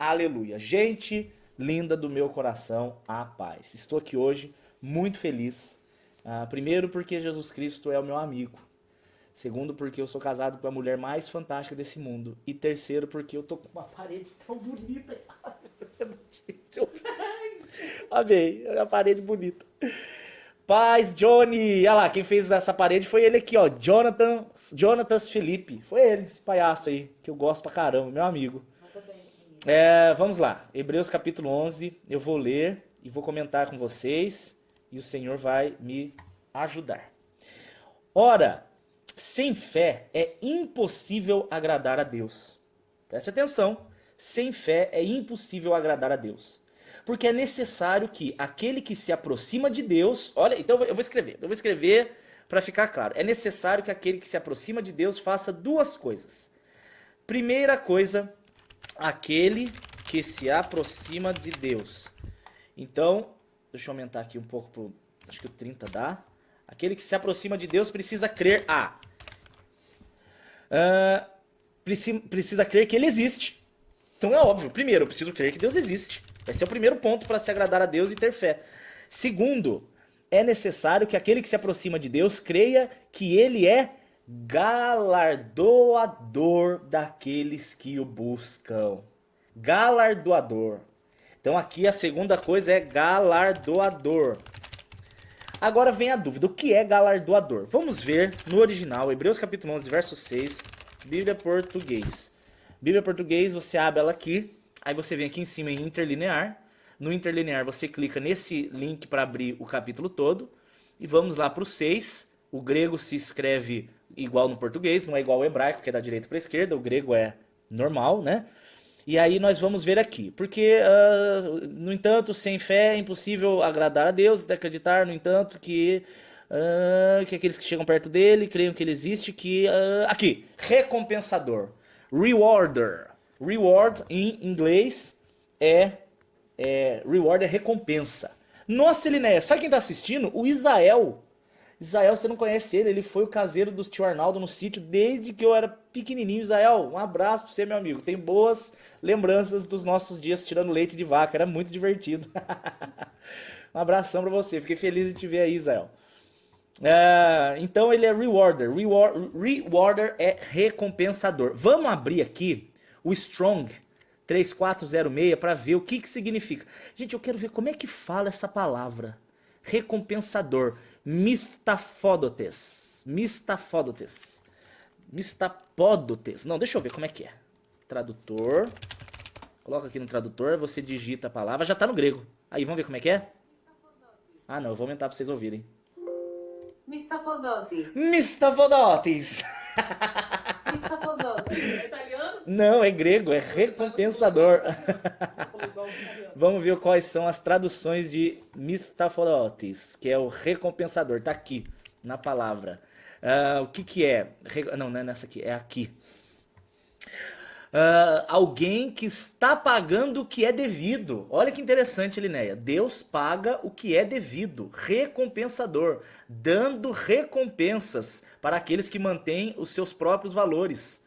aleluia. Gente linda do meu coração, a paz. Estou aqui hoje muito feliz. Primeiro porque Jesus Cristo é o meu amigo. Segundo porque eu sou casado com a mulher mais fantástica desse mundo. E terceiro porque eu tô com uma parede tão bonita. Amei, é uma parede bonita. Paz, Johnny. Olha lá, quem fez essa parede foi ele aqui, ó. Jonatas Felipe. Foi ele, esse palhaço aí, que eu gosto pra caramba, meu amigo. Vamos lá, Hebreus capítulo 11. Eu vou ler e vou comentar com vocês. E o Senhor vai me ajudar. Ora, sem fé é impossível agradar a Deus. Preste atenção. Sem fé é impossível agradar a Deus. Porque é necessário que aquele que se aproxima de Deus... Olha, então eu vou escrever para ficar claro. É necessário que aquele que se aproxima de Deus faça duas coisas. Primeira coisa, aquele que se aproxima de Deus. Então, deixa eu aumentar aqui um pouco, acho que o 30 dá. Aquele que se aproxima de Deus precisa crer precisa crer que ele existe. Então é óbvio, primeiro, eu preciso crer que Deus existe. Esse é o primeiro ponto para se agradar a Deus e ter fé. Segundo, é necessário que aquele que se aproxima de Deus creia que ele é galardoador daqueles que o buscam. Galardoador. Então aqui a segunda coisa é galardoador. Agora vem a dúvida, o que é galardoador? Vamos ver no original, Hebreus capítulo 11, verso 6, Bíblia Português. Bíblia Português, você abre ela aqui, aí você vem aqui em cima em interlinear. No interlinear você clica nesse link para abrir o capítulo todo. E vamos lá para o 6. O grego se escreve igual no português, não é igual ao hebraico, que é da direita para a esquerda. O grego é normal, né? E aí nós vamos ver aqui. Porque, no entanto, sem fé é impossível agradar a Deus, acreditar, no entanto, que aqueles que chegam perto dele creiam que ele existe, aqui, recompensador. Rewarder. Reward em inglês reward é recompensa. Nossa, Elinéia, sabe quem tá assistindo? O Isael. Isael, você não conhece ele foi o caseiro do tio Arnaldo no sítio desde que eu era pequenininho. Isael, um abraço pra você, meu amigo. Tem boas lembranças dos nossos dias tirando leite de vaca, era muito divertido. Um abração pra você, fiquei feliz de te ver aí, Isael. Então ele é rewarder. Rewarder é recompensador. Vamos abrir aqui o Strong 3406 para ver o que significa. Gente, eu quero ver como é que fala essa palavra. Recompensador. Mistapódotes. Não, deixa eu ver como é que é. Tradutor. Coloca aqui no tradutor, você digita a palavra. Já tá no grego. Aí, vamos ver como é que é? Não, eu vou aumentar para vocês ouvirem. Mistapodotes. Mistapodotes. É italiano? Não, é grego, é recompensador. Vamos ver quais são as traduções de Mistafodotes, que é o recompensador. Tá aqui, na palavra. O que é? Não é nessa aqui, é aqui. Alguém que está pagando o que é devido. Olha que interessante, Linéia. Deus paga o que é devido. Recompensador. Dando recompensas para aqueles que mantêm os seus próprios valores.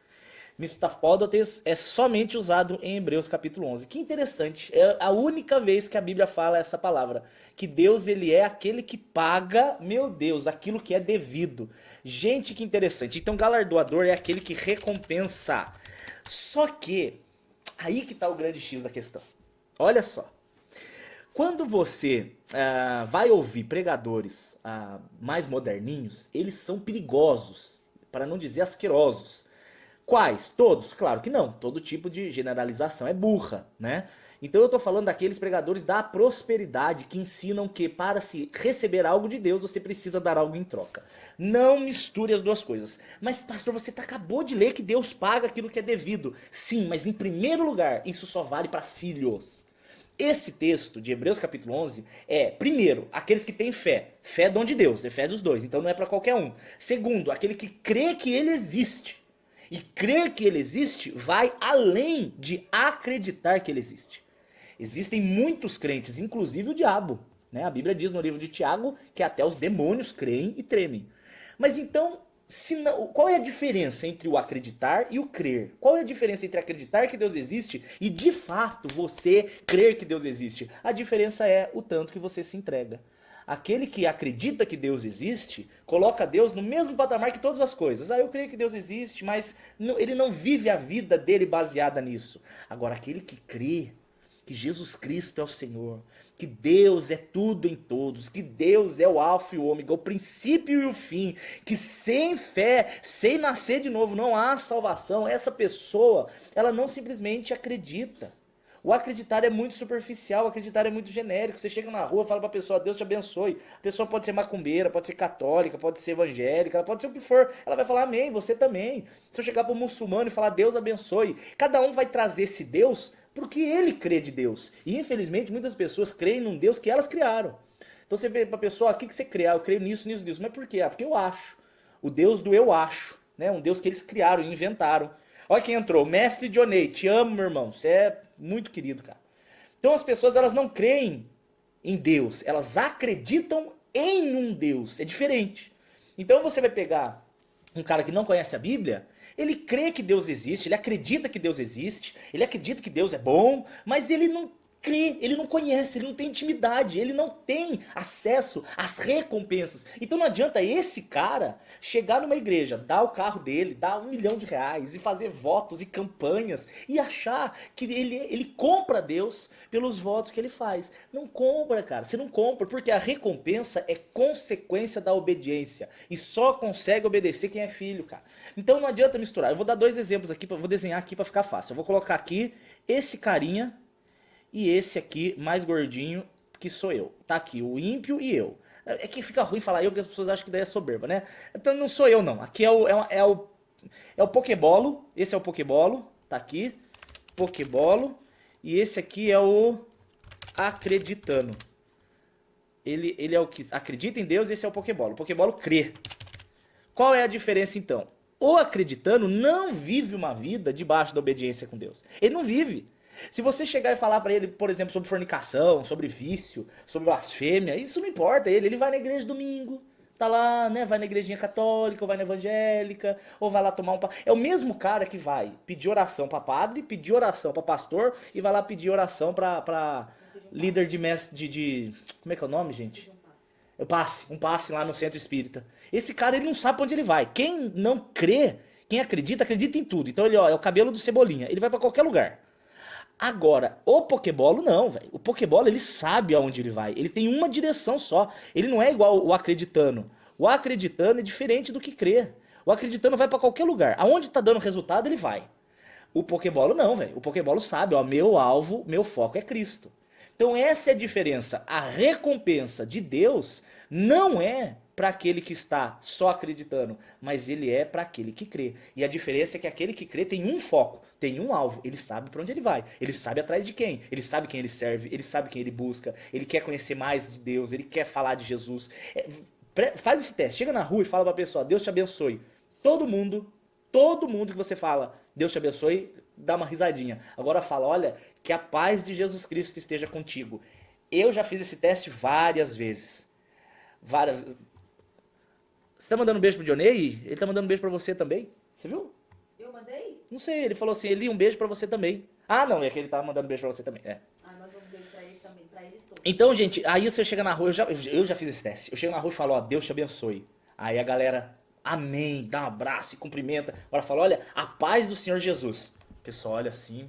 Mistapódotes é somente usado em Hebreus capítulo 11. Que interessante. É a única vez que a Bíblia fala essa palavra. Que Deus, ele é aquele que paga, meu Deus, aquilo que é devido. Gente, que interessante. Então, galardoador é aquele que recompensa. Só que, aí que está o grande X da questão. Olha só. Quando você vai ouvir pregadores mais moderninhos, eles são perigosos, para não dizer asquerosos. Quais? Todos? Claro que não. Todo tipo de generalização é burra, né? Então eu tô falando daqueles pregadores da prosperidade que ensinam que para se receber algo de Deus, você precisa dar algo em troca. Não misture as duas coisas. Mas pastor, você acabou de ler que Deus paga aquilo que é devido. Sim, mas em primeiro lugar, isso só vale para filhos. Esse texto de Hebreus capítulo 11 primeiro, aqueles que têm fé. Fé é dom de Deus, Efésios 2, então não é para qualquer um. Segundo, aquele que crê que ele existe. E crer que ele existe vai além de acreditar que ele existe. Existem muitos crentes, inclusive o diabo, né? A Bíblia diz no livro de Tiago que até os demônios creem e tremem. Mas então, Qual é a diferença entre o acreditar e o crer? Qual é a diferença entre acreditar que Deus existe e de fato você crer que Deus existe? A diferença é o tanto que você se entrega. Aquele que acredita que Deus existe, coloca Deus no mesmo patamar que todas as coisas. Eu creio que Deus existe, mas ele não vive a vida dele baseada nisso. Agora, aquele que crê que Jesus Cristo é o Senhor, que Deus é tudo em todos, que Deus é o alfa e o ômega, o princípio e o fim, que sem fé, sem nascer de novo, não há salvação. Essa pessoa, ela não simplesmente acredita. O acreditar é muito superficial, o acreditar é muito genérico. Você chega na rua e fala pra pessoa, Deus te abençoe. A pessoa pode ser macumbeira, pode ser católica, pode ser evangélica, ela pode ser o que for. Ela vai falar amém, você também. Se eu chegar pro muçulmano e falar Deus abençoe, cada um vai trazer esse Deus porque ele crê de Deus. E infelizmente muitas pessoas creem num Deus que elas criaram. Então você vê pra pessoa, o que você crê? Eu creio nisso, nisso, nisso. Mas por quê? Porque eu acho. O Deus do eu acho, né? Um Deus que eles criaram e inventaram. Olha quem entrou, Mestre Dionei, te amo, meu irmão, você é muito querido, cara. Então as pessoas, elas não creem em Deus, elas acreditam em um Deus, é diferente. Então você vai pegar um cara que não conhece a Bíblia, ele crê que Deus existe, ele acredita que Deus existe, ele acredita que Deus é bom, mas ele não crê, ele não conhece, ele não tem intimidade, ele não tem acesso às recompensas. Então não adianta esse cara chegar numa igreja, dar o carro dele, dar R$ 1.000.000 e fazer votos e campanhas e achar que ele compra Deus pelos votos que ele faz. Não compra, cara, você não compra, porque a recompensa é consequência da obediência e só consegue obedecer quem é filho, cara. Então não adianta misturar. Eu vou dar dois exemplos aqui, vou desenhar aqui pra ficar fácil. Eu vou colocar aqui esse carinha e esse aqui, mais gordinho, que sou eu. Tá aqui, o ímpio e eu. É que fica ruim falar eu, porque as pessoas acham que daí é soberba, né? Então não sou eu, não. Aqui é o Pokebolo. Esse é o Pokebolo. Tá aqui. Pokebolo. E esse aqui é o Acreditando. Ele é o que acredita em Deus e esse é o Pokebolo. O Pokebolo crê. Qual é a diferença, então? O acreditando não vive uma vida debaixo da obediência com Deus. Ele não vive. Se você chegar e falar pra ele, por exemplo, sobre fornicação, sobre vício, sobre blasfêmia, isso não importa ele vai na igreja domingo, tá lá, né, vai na igrejinha católica, ou vai na evangélica, ou vai lá tomar um... É o mesmo cara que vai pedir oração pra padre, pedir oração pra pastor, e vai lá pedir oração pra líder de mestre como é que é o nome, gente? Um passe lá no centro espírita. Esse cara, ele não sabe pra onde ele vai. Quem não crê, quem acredita, acredita em tudo. Então ele, ó, é o cabelo do Cebolinha, ele vai pra qualquer lugar. Agora, o Pokebolo não, velho. O Pokebolo, ele sabe aonde ele vai. Ele tem uma direção só. Ele não é igual o acreditando. O acreditando é diferente do que crer. O acreditando vai pra qualquer lugar. Aonde tá dando resultado, ele vai. O Pokebolo não, velho. O Pokebolo sabe, ó, meu alvo, meu foco é Cristo. Então essa é a diferença. A recompensa de Deus não é para aquele que está só acreditando, mas ele é para aquele que crê. E a diferença é que aquele que crê tem um foco, tem um alvo, ele sabe para onde ele vai, ele sabe atrás de quem, ele sabe quem ele serve, ele sabe quem ele busca, ele quer conhecer mais de Deus, ele quer falar de Jesus. Faz esse teste, chega na rua e fala para a pessoa, Deus te abençoe. Todo mundo que você fala, Deus te abençoe, dá uma risadinha. Agora fala, olha, que a paz de Jesus Cristo esteja contigo. Eu já fiz esse teste várias vezes. Você tá mandando um beijo pro Dionei? Ele tá mandando um beijo pra você também. Você viu? Eu mandei? Não sei, ele falou assim, Eli, um beijo pra você também. Ah, não, é que ele tava mandando um beijo pra você também. É. Mandou um beijo pra ele também, pra eles todos. Então, gente, aí você chega na rua, eu já fiz esse teste. Eu chego na rua e falo, ó, Deus te abençoe. Aí a galera, amém, dá um abraço e cumprimenta. Agora fala, olha, a paz do Senhor Jesus. O pessoal olha assim,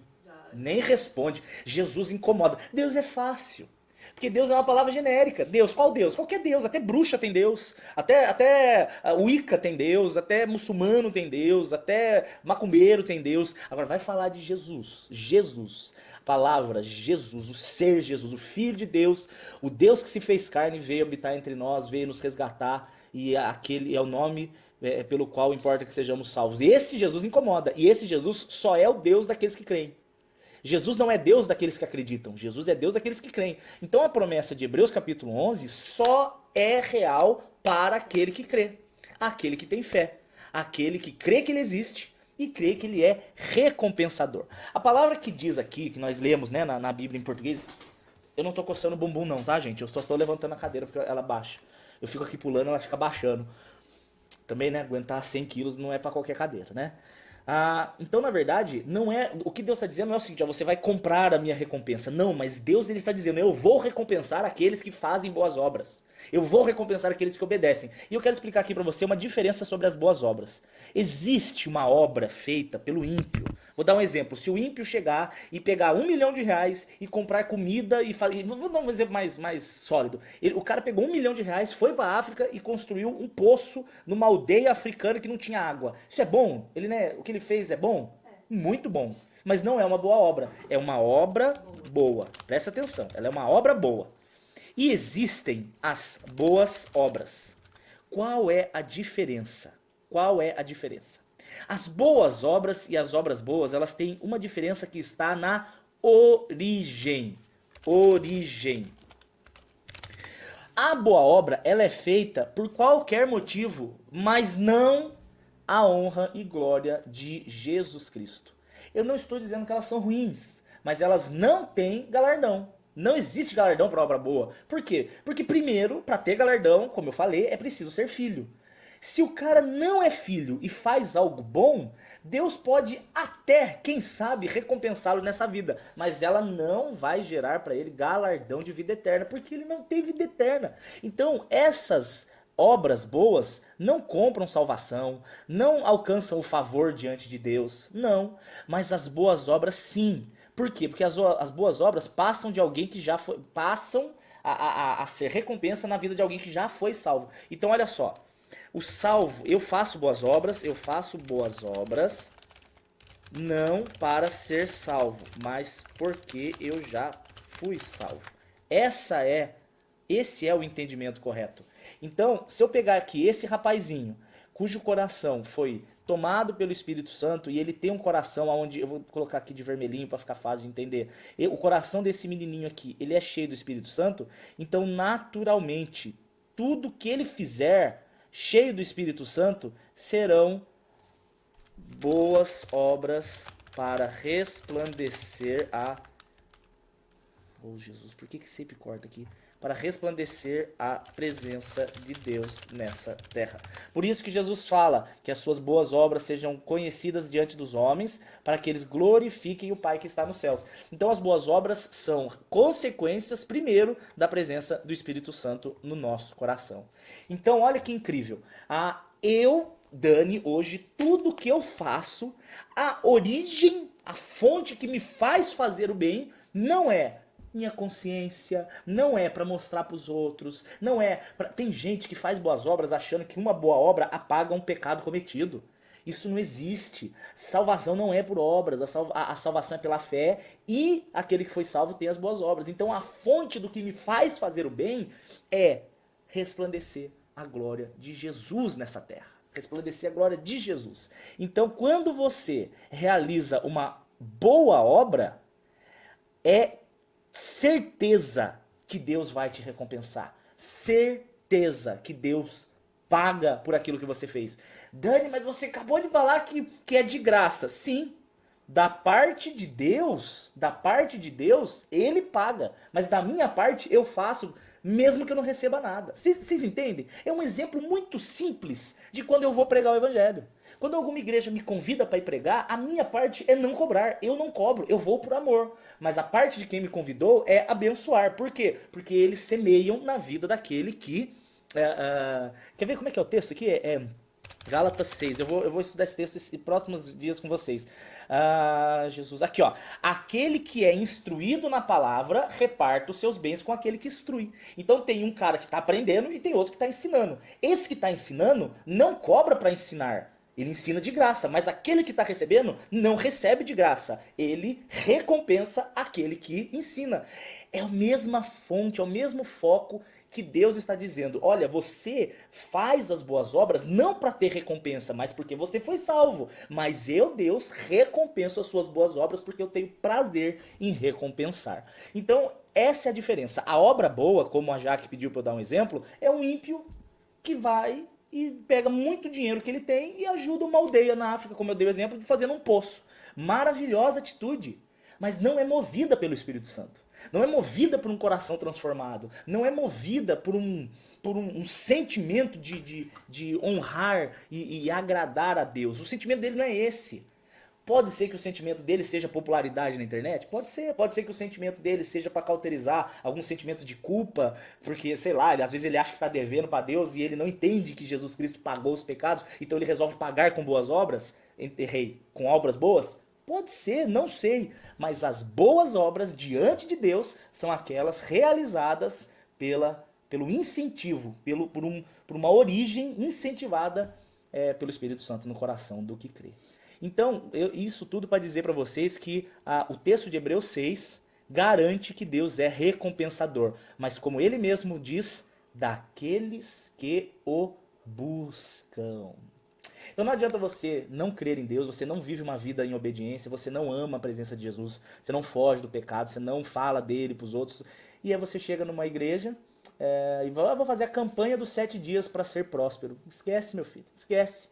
nem responde. Jesus incomoda. Deus é fácil. Porque Deus é uma palavra genérica. Deus, qual Deus? Qualquer Deus. Até bruxa tem Deus. Até Wicca tem Deus. Até muçulmano tem Deus. Até macumbeiro tem Deus. Agora vai falar de Jesus. Jesus. A palavra Jesus. O ser Jesus. O Filho de Deus. O Deus que se fez carne e veio habitar entre nós. Veio nos resgatar. E aquele é o nome pelo qual importa que sejamos salvos. E esse Jesus incomoda. E esse Jesus só é o Deus daqueles que creem. Jesus não é Deus daqueles que acreditam, Jesus é Deus daqueles que creem. Então a promessa de Hebreus capítulo 11 só é real para aquele que crê, aquele que tem fé, aquele que crê que ele existe e crê que ele é recompensador. A palavra que diz aqui, que nós lemos, né, na Bíblia em português, eu não tô coçando o bumbum não, tá, gente? Eu só tô levantando a cadeira porque ela baixa. Eu fico aqui pulando, ela fica baixando. Também, né? Aguentar 100 quilos não é pra qualquer cadeira, né? Então, na verdade, não é. O que Deus está dizendo não é o seguinte: ó, você vai comprar a minha recompensa. Não, mas Deus ele está dizendo: eu vou recompensar aqueles que fazem boas obras. Eu vou recompensar aqueles que obedecem. E eu quero explicar aqui para você uma diferença sobre as boas obras. Existe uma obra feita pelo ímpio. Vou dar um exemplo. Se o ímpio chegar e pegar R$ 1 milhão e comprar comida e fazer. Vou dar um exemplo mais sólido. O cara pegou R$ 1 milhão, foi para a África e construiu um poço numa aldeia africana que não tinha água. Isso é bom? Ele, né, o que ele fez é bom? Muito bom. Mas não é uma boa obra. É uma obra boa. Presta atenção. Ela é uma obra boa. E existem as boas obras. Qual é a diferença? Qual é a diferença? As boas obras e as obras boas, elas têm uma diferença que está na origem. Origem. A boa obra, ela é feita por qualquer motivo, mas não a honra e glória de Jesus Cristo. Eu não estou dizendo que elas são ruins, mas elas não têm galardão. Não existe galardão para obra boa. Por quê? Porque primeiro, para ter galardão, como eu falei, é preciso ser filho. Se o cara não é filho e faz algo bom, Deus pode até, quem sabe, recompensá-lo nessa vida. Mas ela não vai gerar para ele galardão de vida eterna, porque ele não tem vida eterna. Então, essas obras boas não compram salvação, não alcançam o favor diante de Deus, não. Mas as boas obras sim. Por quê? Porque as boas obras passam de alguém que já foi, passam a ser recompensa na vida de alguém que já foi salvo. Então olha só, o salvo, eu faço boas obras não para ser salvo, mas porque eu já fui salvo. Esse é o entendimento correto. Então, se eu pegar aqui esse rapazinho, cujo coração foi tomado pelo Espírito Santo e ele tem um coração onde, eu vou colocar aqui de vermelhinho para ficar fácil de entender, o coração desse menininho aqui, ele é cheio do Espírito Santo, então naturalmente, tudo que ele fizer, cheio do Espírito Santo, serão boas obras para resplandecer a... Oh Jesus, por que sempre corta aqui? Para resplandecer a presença de Deus nessa terra. Por isso que Jesus fala que as suas boas obras sejam conhecidas diante dos homens, para que eles glorifiquem o Pai que está nos céus. Então as boas obras são consequências, primeiro, da presença do Espírito Santo no nosso coração. Então olha que incrível. Dani, hoje, tudo que eu faço, a origem, a fonte que me faz fazer o bem, não é minha consciência, não é para mostrar para os outros, não é pra... Tem gente que faz boas obras achando que uma boa obra apaga um pecado cometido. Isso não existe. Salvação não é por obras, a salvação é pela fé e aquele que foi salvo tem as boas obras. Então a fonte do que me faz fazer o bem é resplandecer a glória de Jesus nessa terra. Resplandecer a glória de Jesus. Então quando você realiza uma boa obra, é certeza que Deus vai te recompensar. Certeza que Deus paga por aquilo que você fez. Dani, mas você acabou de falar que é de graça. Sim, da parte de Deus, Ele paga. Mas da minha parte eu faço mesmo que eu não receba nada. Vocês entendem? É um exemplo muito simples de quando eu vou pregar o evangelho. Quando alguma igreja me convida para ir pregar, a minha parte é não cobrar. Eu não cobro, eu vou por amor. Mas a parte de quem me convidou é abençoar. Por quê? Porque eles semeiam na vida daquele que... quer ver como é que é o texto aqui? Gálatas 6. Eu vou estudar esse texto esses próximos dias com vocês. Jesus, aqui ó. Aquele que é instruído na palavra, reparta os seus bens com aquele que instrui. Então tem um cara que está aprendendo e tem outro que está ensinando. Esse que está ensinando não cobra para ensinar. Ele ensina de graça, mas aquele que está recebendo não recebe de graça. Ele recompensa aquele que ensina. É a mesma fonte, é o mesmo foco que Deus está dizendo. Olha, você faz as boas obras não para ter recompensa, mas porque você foi salvo. Mas eu, Deus, recompenso as suas boas obras porque eu tenho prazer em recompensar. Então, essa é a diferença. A obra boa, como a Jaque pediu para eu dar um exemplo, é um ímpio que vai... e pega muito dinheiro que ele tem e ajuda uma aldeia na África, como eu dei o exemplo, de fazendo um poço. Maravilhosa atitude. mas não é movida pelo Espírito Santo. Não é movida por um coração transformado. Não é movida por um sentimento de honrar e agradar a Deus. O sentimento dele não é esse. Pode ser que o sentimento dele seja popularidade na internet? Pode ser. Pode ser que o sentimento dele seja para cauterizar algum sentimento de culpa, porque, sei lá, às vezes ele acha que está devendo para Deus e ele não entende que Jesus Cristo pagou os pecados, então ele resolve pagar com boas obras. Errei, com obras boas? Pode ser, não sei. Mas as boas obras diante de Deus são aquelas realizadas pelo incentivo, por uma origem incentivada pelo Espírito Santo no coração do que crê. Então, isso tudo para dizer para vocês que o texto de Hebreus 6 garante que Deus é recompensador. Mas como ele mesmo diz, daqueles que o buscam. Então não adianta você não crer em Deus, você não vive uma vida em obediência, você não ama a presença de Jesus, você não foge do pecado, você não fala dele para os outros. E aí você chega numa igreja e vou fazer a campanha dos 7 dias para ser próspero. Esquece, meu filho, esquece.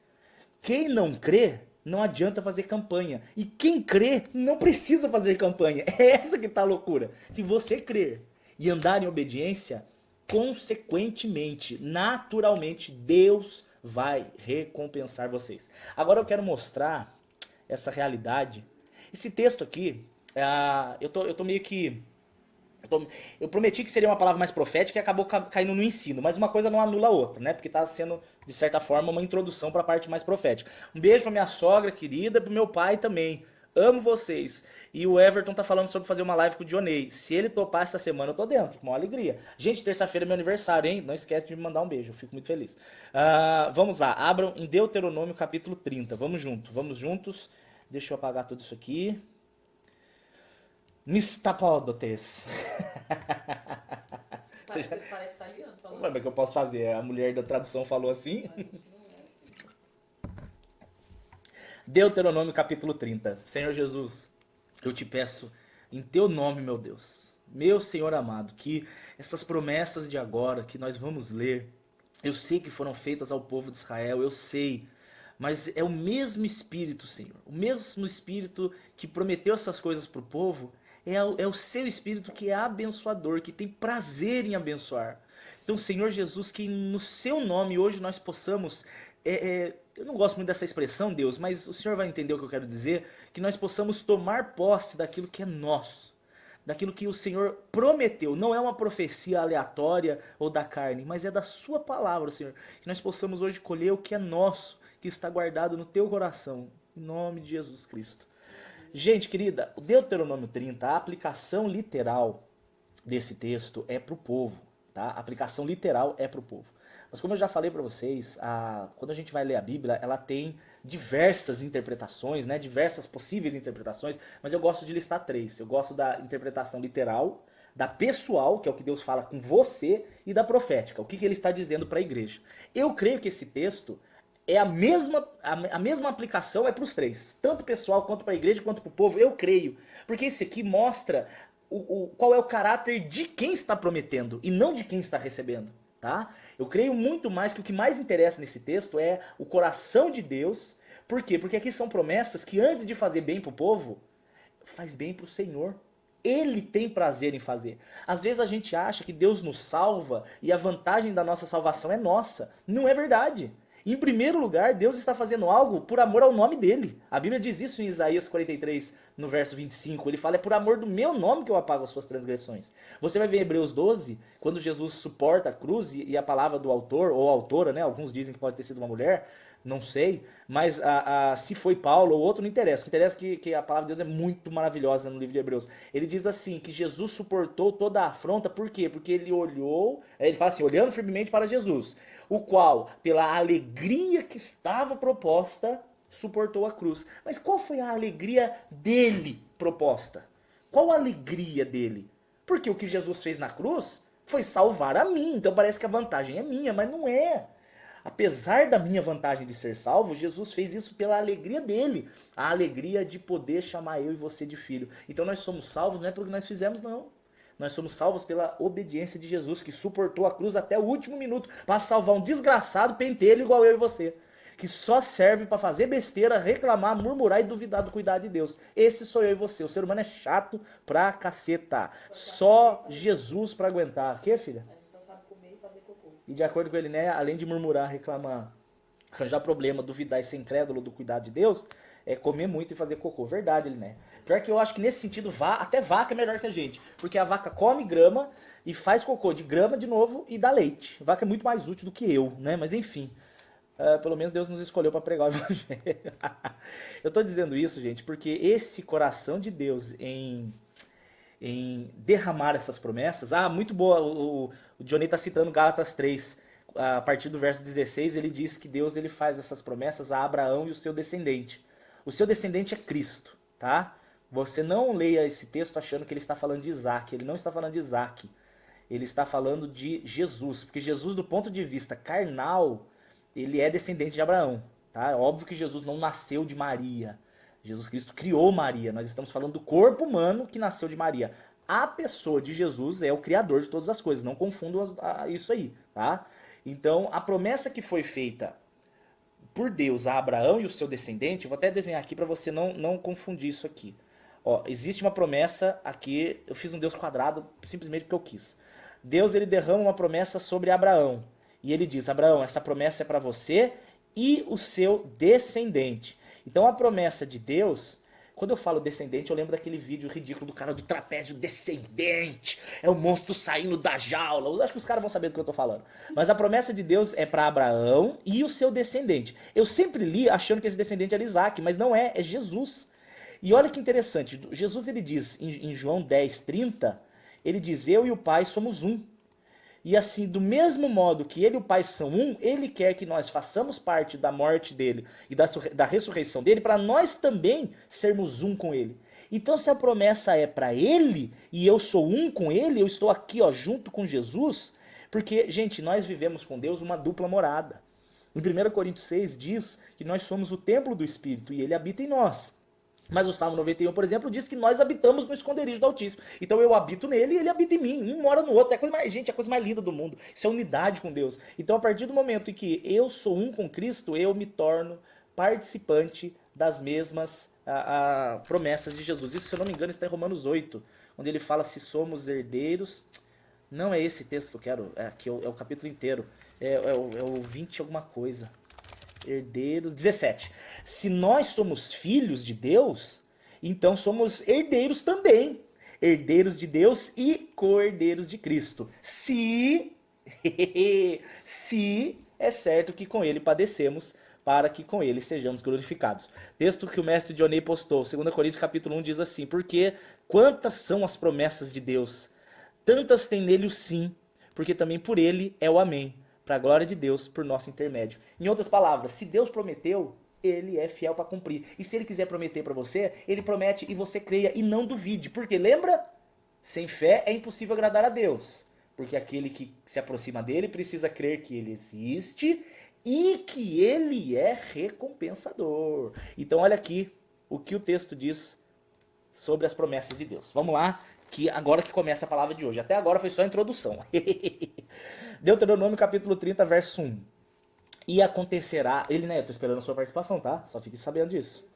Quem não crê, não adianta fazer campanha. E quem crê, não precisa fazer campanha. É essa que tá a loucura. Se você crer e andar em obediência, consequentemente, naturalmente, Deus vai recompensar vocês. Agora eu quero mostrar essa realidade. Esse texto aqui, eu tô meio que... Eu prometi que seria uma palavra mais profética e acabou caindo no ensino, mas uma coisa não anula a outra, né? Porque tá sendo, de certa forma, uma introdução para a parte mais profética. Um beijo pra minha sogra querida, pro meu pai também. Amo vocês. E o Everton tá falando sobre fazer uma live com o Dionei. Se ele topar essa semana, eu tô dentro, com uma alegria. Gente, terça-feira é meu aniversário, hein? Não esquece de me mandar um beijo, eu fico muito feliz. Vamos lá, abram em Deuteronômio capítulo 30. Vamos juntos. Deixa eu apagar tudo isso aqui. Mistapodotes. Parece italiano. Mas o que eu posso fazer? A mulher da tradução falou assim. Deuteronômio capítulo 30. Senhor Jesus, eu te peço em teu nome, meu Deus, meu Senhor amado, que essas promessas de agora que nós vamos ler, eu sei que foram feitas ao povo de Israel, eu sei, mas é o mesmo Espírito, Senhor, o mesmo Espírito que prometeu essas coisas para o povo, é o seu Espírito que é abençoador, que tem prazer em abençoar. Então, Senhor Jesus, que no seu nome hoje nós possamos, eu não gosto muito dessa expressão, Deus, mas o Senhor vai entender o que eu quero dizer, que nós possamos tomar posse daquilo que é nosso, daquilo que o Senhor prometeu. Não é uma profecia aleatória ou da carne, mas é da sua palavra, Senhor. Que nós possamos hoje colher o que é nosso, que está guardado no teu coração, em nome de Jesus Cristo. Gente querida, o Deuteronômio 30, a aplicação literal desse texto é para o povo, tá? A aplicação literal é para o povo. Mas como eu já falei para vocês, quando a gente vai ler a Bíblia, ela tem diversas interpretações, né? Diversas possíveis interpretações, mas eu gosto de listar 3. Eu gosto da interpretação literal, da pessoal, que é o que Deus fala com você, e da profética, o que ele está dizendo para a igreja. Eu creio que esse texto é a mesma aplicação para os 3, tanto pessoal quanto para a igreja quanto para o povo, eu creio, porque esse aqui mostra qual é o caráter de quem está prometendo e não de quem está recebendo, tá? Eu creio muito mais que o que mais interessa nesse texto é o coração de Deus. Por quê? Porque aqui são promessas que antes de fazer bem para o povo, faz bem para o Senhor. Ele tem prazer em fazer. Às vezes a gente acha que Deus nos salva e a vantagem da nossa salvação é nossa. Não é verdade. Em primeiro lugar, Deus está fazendo algo por amor ao nome dele. A Bíblia diz isso em Isaías 43, no verso 25. Ele fala, é por amor do meu nome que eu apago as suas transgressões. Você vai ver em Hebreus 12, quando Jesus suporta a cruz e a palavra do autor, ou autora, né? Alguns dizem que pode ter sido uma mulher, não sei. Mas se foi Paulo ou outro, não interessa. O que interessa é que a palavra de Deus é muito maravilhosa no livro de Hebreus. Ele diz assim, que Jesus suportou toda a afronta. Por quê? Porque ele olhou, ele fala assim, olhando firmemente para Jesus, o qual, pela alegria que estava proposta, suportou a cruz. Mas qual foi a alegria dele proposta? Qual a alegria dele? Porque o que Jesus fez na cruz foi salvar a mim. Então parece que a vantagem é minha, mas não é. Apesar da minha vantagem de ser salvo, Jesus fez isso pela alegria dele. A alegria de poder chamar eu e você de filho. Então nós somos salvos não é porque nós fizemos, não. Nós somos salvos pela obediência de Jesus, que suportou a cruz até o último minuto para salvar um desgraçado pentelho igual eu e você. que só serve para fazer besteira, reclamar, murmurar e duvidar do cuidado de Deus. Esse sou eu e você. O ser humano é chato pra caceta. Só Jesus pra aguentar. O que, filha? A gente só sabe comer e fazer cocô. E de acordo com ele, né, além de murmurar, reclamar, arranjar problema, duvidar e ser incrédulo do cuidado de Deus, é comer muito e fazer cocô. Verdade, ele, né? Pior que eu acho que nesse sentido, até vaca é melhor que a gente. Porque a vaca come grama e faz cocô de grama de novo e dá leite. A vaca é muito mais útil do que eu, né? Mas enfim. Pelo menos Deus nos escolheu para pregar o evangelho. Eu tô dizendo isso, gente, porque esse coração de Deus em derramar essas promessas. Muito boa, o Johnny tá citando Gálatas 3, a partir do verso 16, ele diz que Deus ele faz essas promessas a Abraão e o seu descendente. O seu descendente é Cristo, tá? Você não leia esse texto achando que ele está falando de Isaac, ele não está falando de Isaac, ele está falando de Jesus, porque Jesus, do ponto de vista carnal, ele é descendente de Abraão, tá? É óbvio que Jesus não nasceu de Maria, Jesus Cristo criou Maria. Nós estamos falando do corpo humano que nasceu de Maria. A pessoa de Jesus é o criador de todas as coisas. Não confundam isso aí, tá? Então, a promessa que foi feita por Deus a Abraão e o seu descendente, vou até desenhar aqui para você não confundir isso aqui. Ó, existe uma promessa aqui, eu fiz um Deus quadrado simplesmente porque eu quis. Deus ele derrama uma promessa sobre Abraão. E ele diz, Abraão, essa promessa é para você e o seu descendente. Então a promessa de Deus, quando eu falo descendente, eu lembro daquele vídeo ridículo do cara do trapézio descendente. É o monstro saindo da jaula. Eu acho que os caras vão saber do que eu tô falando. Mas a promessa de Deus é para Abraão e o seu descendente. Eu sempre li achando que esse descendente era Isaac, mas não é Jesus. E olha que interessante, Jesus ele diz em João 10:30, ele diz, eu e o Pai somos um. E assim, do mesmo modo que ele e o Pai são um, ele quer que nós façamos parte da morte dele e da ressurreição dele, para nós também sermos um com ele. Então, se a promessa é para ele, e eu sou um com ele, eu estou aqui ó, junto com Jesus, porque, gente, nós vivemos com Deus uma dupla morada. Em 1 Coríntios 6 diz que nós somos o templo do Espírito e ele habita em nós. Mas o Salmo 91, por exemplo, diz que nós habitamos no esconderijo do Altíssimo. Então eu habito nele e ele habita em mim. Um mora no outro. É a coisa mais, gente, é a coisa mais linda do mundo. Isso é unidade com Deus. Então a partir do momento em que eu sou um com Cristo, eu me torno participante das mesmas promessas de Jesus. Isso, se eu não me engano, está em Romanos 8, onde ele fala se somos herdeiros. Não é esse texto que eu quero, aqui é o capítulo inteiro. É o 20 alguma coisa. Herdeiros, 17. Se nós somos filhos de Deus, então somos herdeiros também. Herdeiros de Deus e co-herdeiros de Cristo. Se é certo que com ele padecemos, para que com ele sejamos glorificados. Texto que o mestre Johnny postou, 2 Coríntios capítulo 1 diz assim, porque quantas são as promessas de Deus? Tantas tem nele o sim, porque também por ele é o amém. Para a glória de Deus, por nosso intermédio. Em outras palavras, se Deus prometeu, ele é fiel para cumprir. E se ele quiser prometer para você, ele promete e você creia e não duvide. Porque lembra? Sem fé é impossível agradar a Deus. Porque aquele que se aproxima dele precisa crer que ele existe e que ele é recompensador. Então olha aqui o que o texto diz sobre as promessas de Deus. Vamos lá, que agora que começa a palavra de hoje. Até agora foi só a introdução. Deuteronômio capítulo 30, verso 1. E acontecerá... Ele, né? Eu tô esperando a sua participação, tá? Só fique sabendo disso.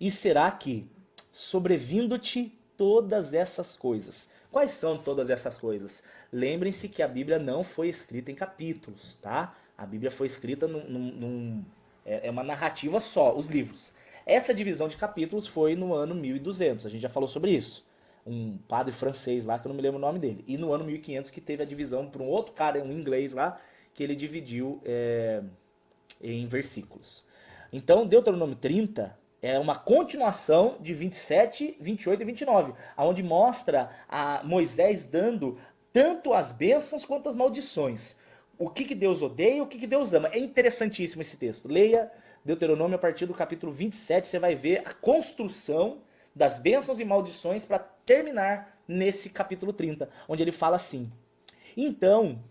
E será que, sobrevindo-te todas essas coisas... Quais são todas essas coisas? Lembrem-se que a Bíblia não foi escrita em capítulos, tá? A Bíblia foi escrita é uma narrativa só, os livros. Essa divisão de capítulos foi no ano 1200, a gente já falou sobre isso. Um padre francês lá, que eu não me lembro o nome dele. E no ano 1500 que teve a divisão por um outro cara, um inglês lá, que ele dividiu em versículos. Então, Deuteronômio 30 é uma continuação de 27, 28 e 29, onde mostra a Moisés dando tanto as bênçãos quanto as maldições. O que Deus odeia e o que Deus ama. É interessantíssimo esse texto. Leia Deuteronômio a partir do capítulo 27, você vai ver a construção das bênçãos e maldições para terminar nesse capítulo 30, onde ele fala assim: então,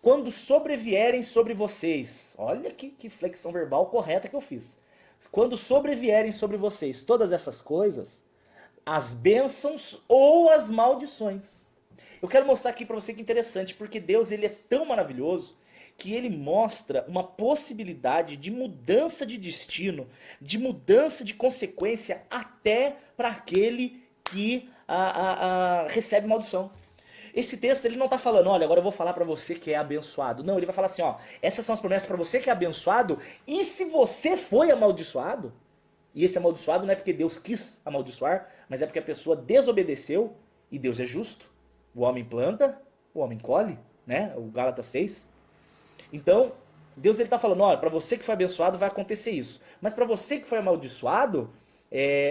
quando sobrevierem sobre vocês, olha que flexão verbal correta que eu fiz. Quando sobrevierem sobre vocês todas essas coisas, as bênçãos ou as maldições. Eu quero mostrar aqui para você que é interessante, porque Deus ele é tão maravilhoso que ele mostra uma possibilidade de mudança de destino, de mudança de consequência até para aquele que recebe maldição. Esse texto ele não está falando, olha, agora eu vou falar para você que é abençoado. Não, ele vai falar assim, ó, essas são as promessas para você que é abençoado, e se você foi amaldiçoado, e esse amaldiçoado não é porque Deus quis amaldiçoar, mas é porque a pessoa desobedeceu, e Deus é justo. O homem planta, o homem colhe, né? O Gálatas 6. Então, Deus ele tá falando, olha, para você que foi abençoado vai acontecer isso. Mas para você que foi amaldiçoado,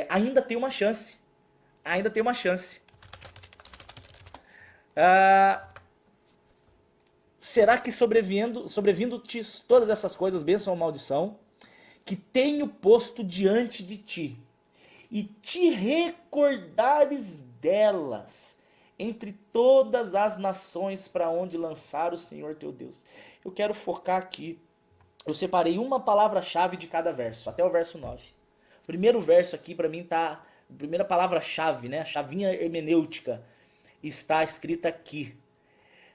ainda tem uma chance. Ainda tem uma chance. Será que sobrevindo-te todas essas coisas, bênção ou maldição, que tenho posto diante de ti, e te recordares delas entre todas as nações para onde lançar o Senhor teu Deus. Eu quero focar aqui. Eu separei uma palavra-chave de cada verso, até o verso 9. O primeiro verso aqui para mim tá, a primeira palavra-chave, né, a chavinha hermenêutica está escrita aqui.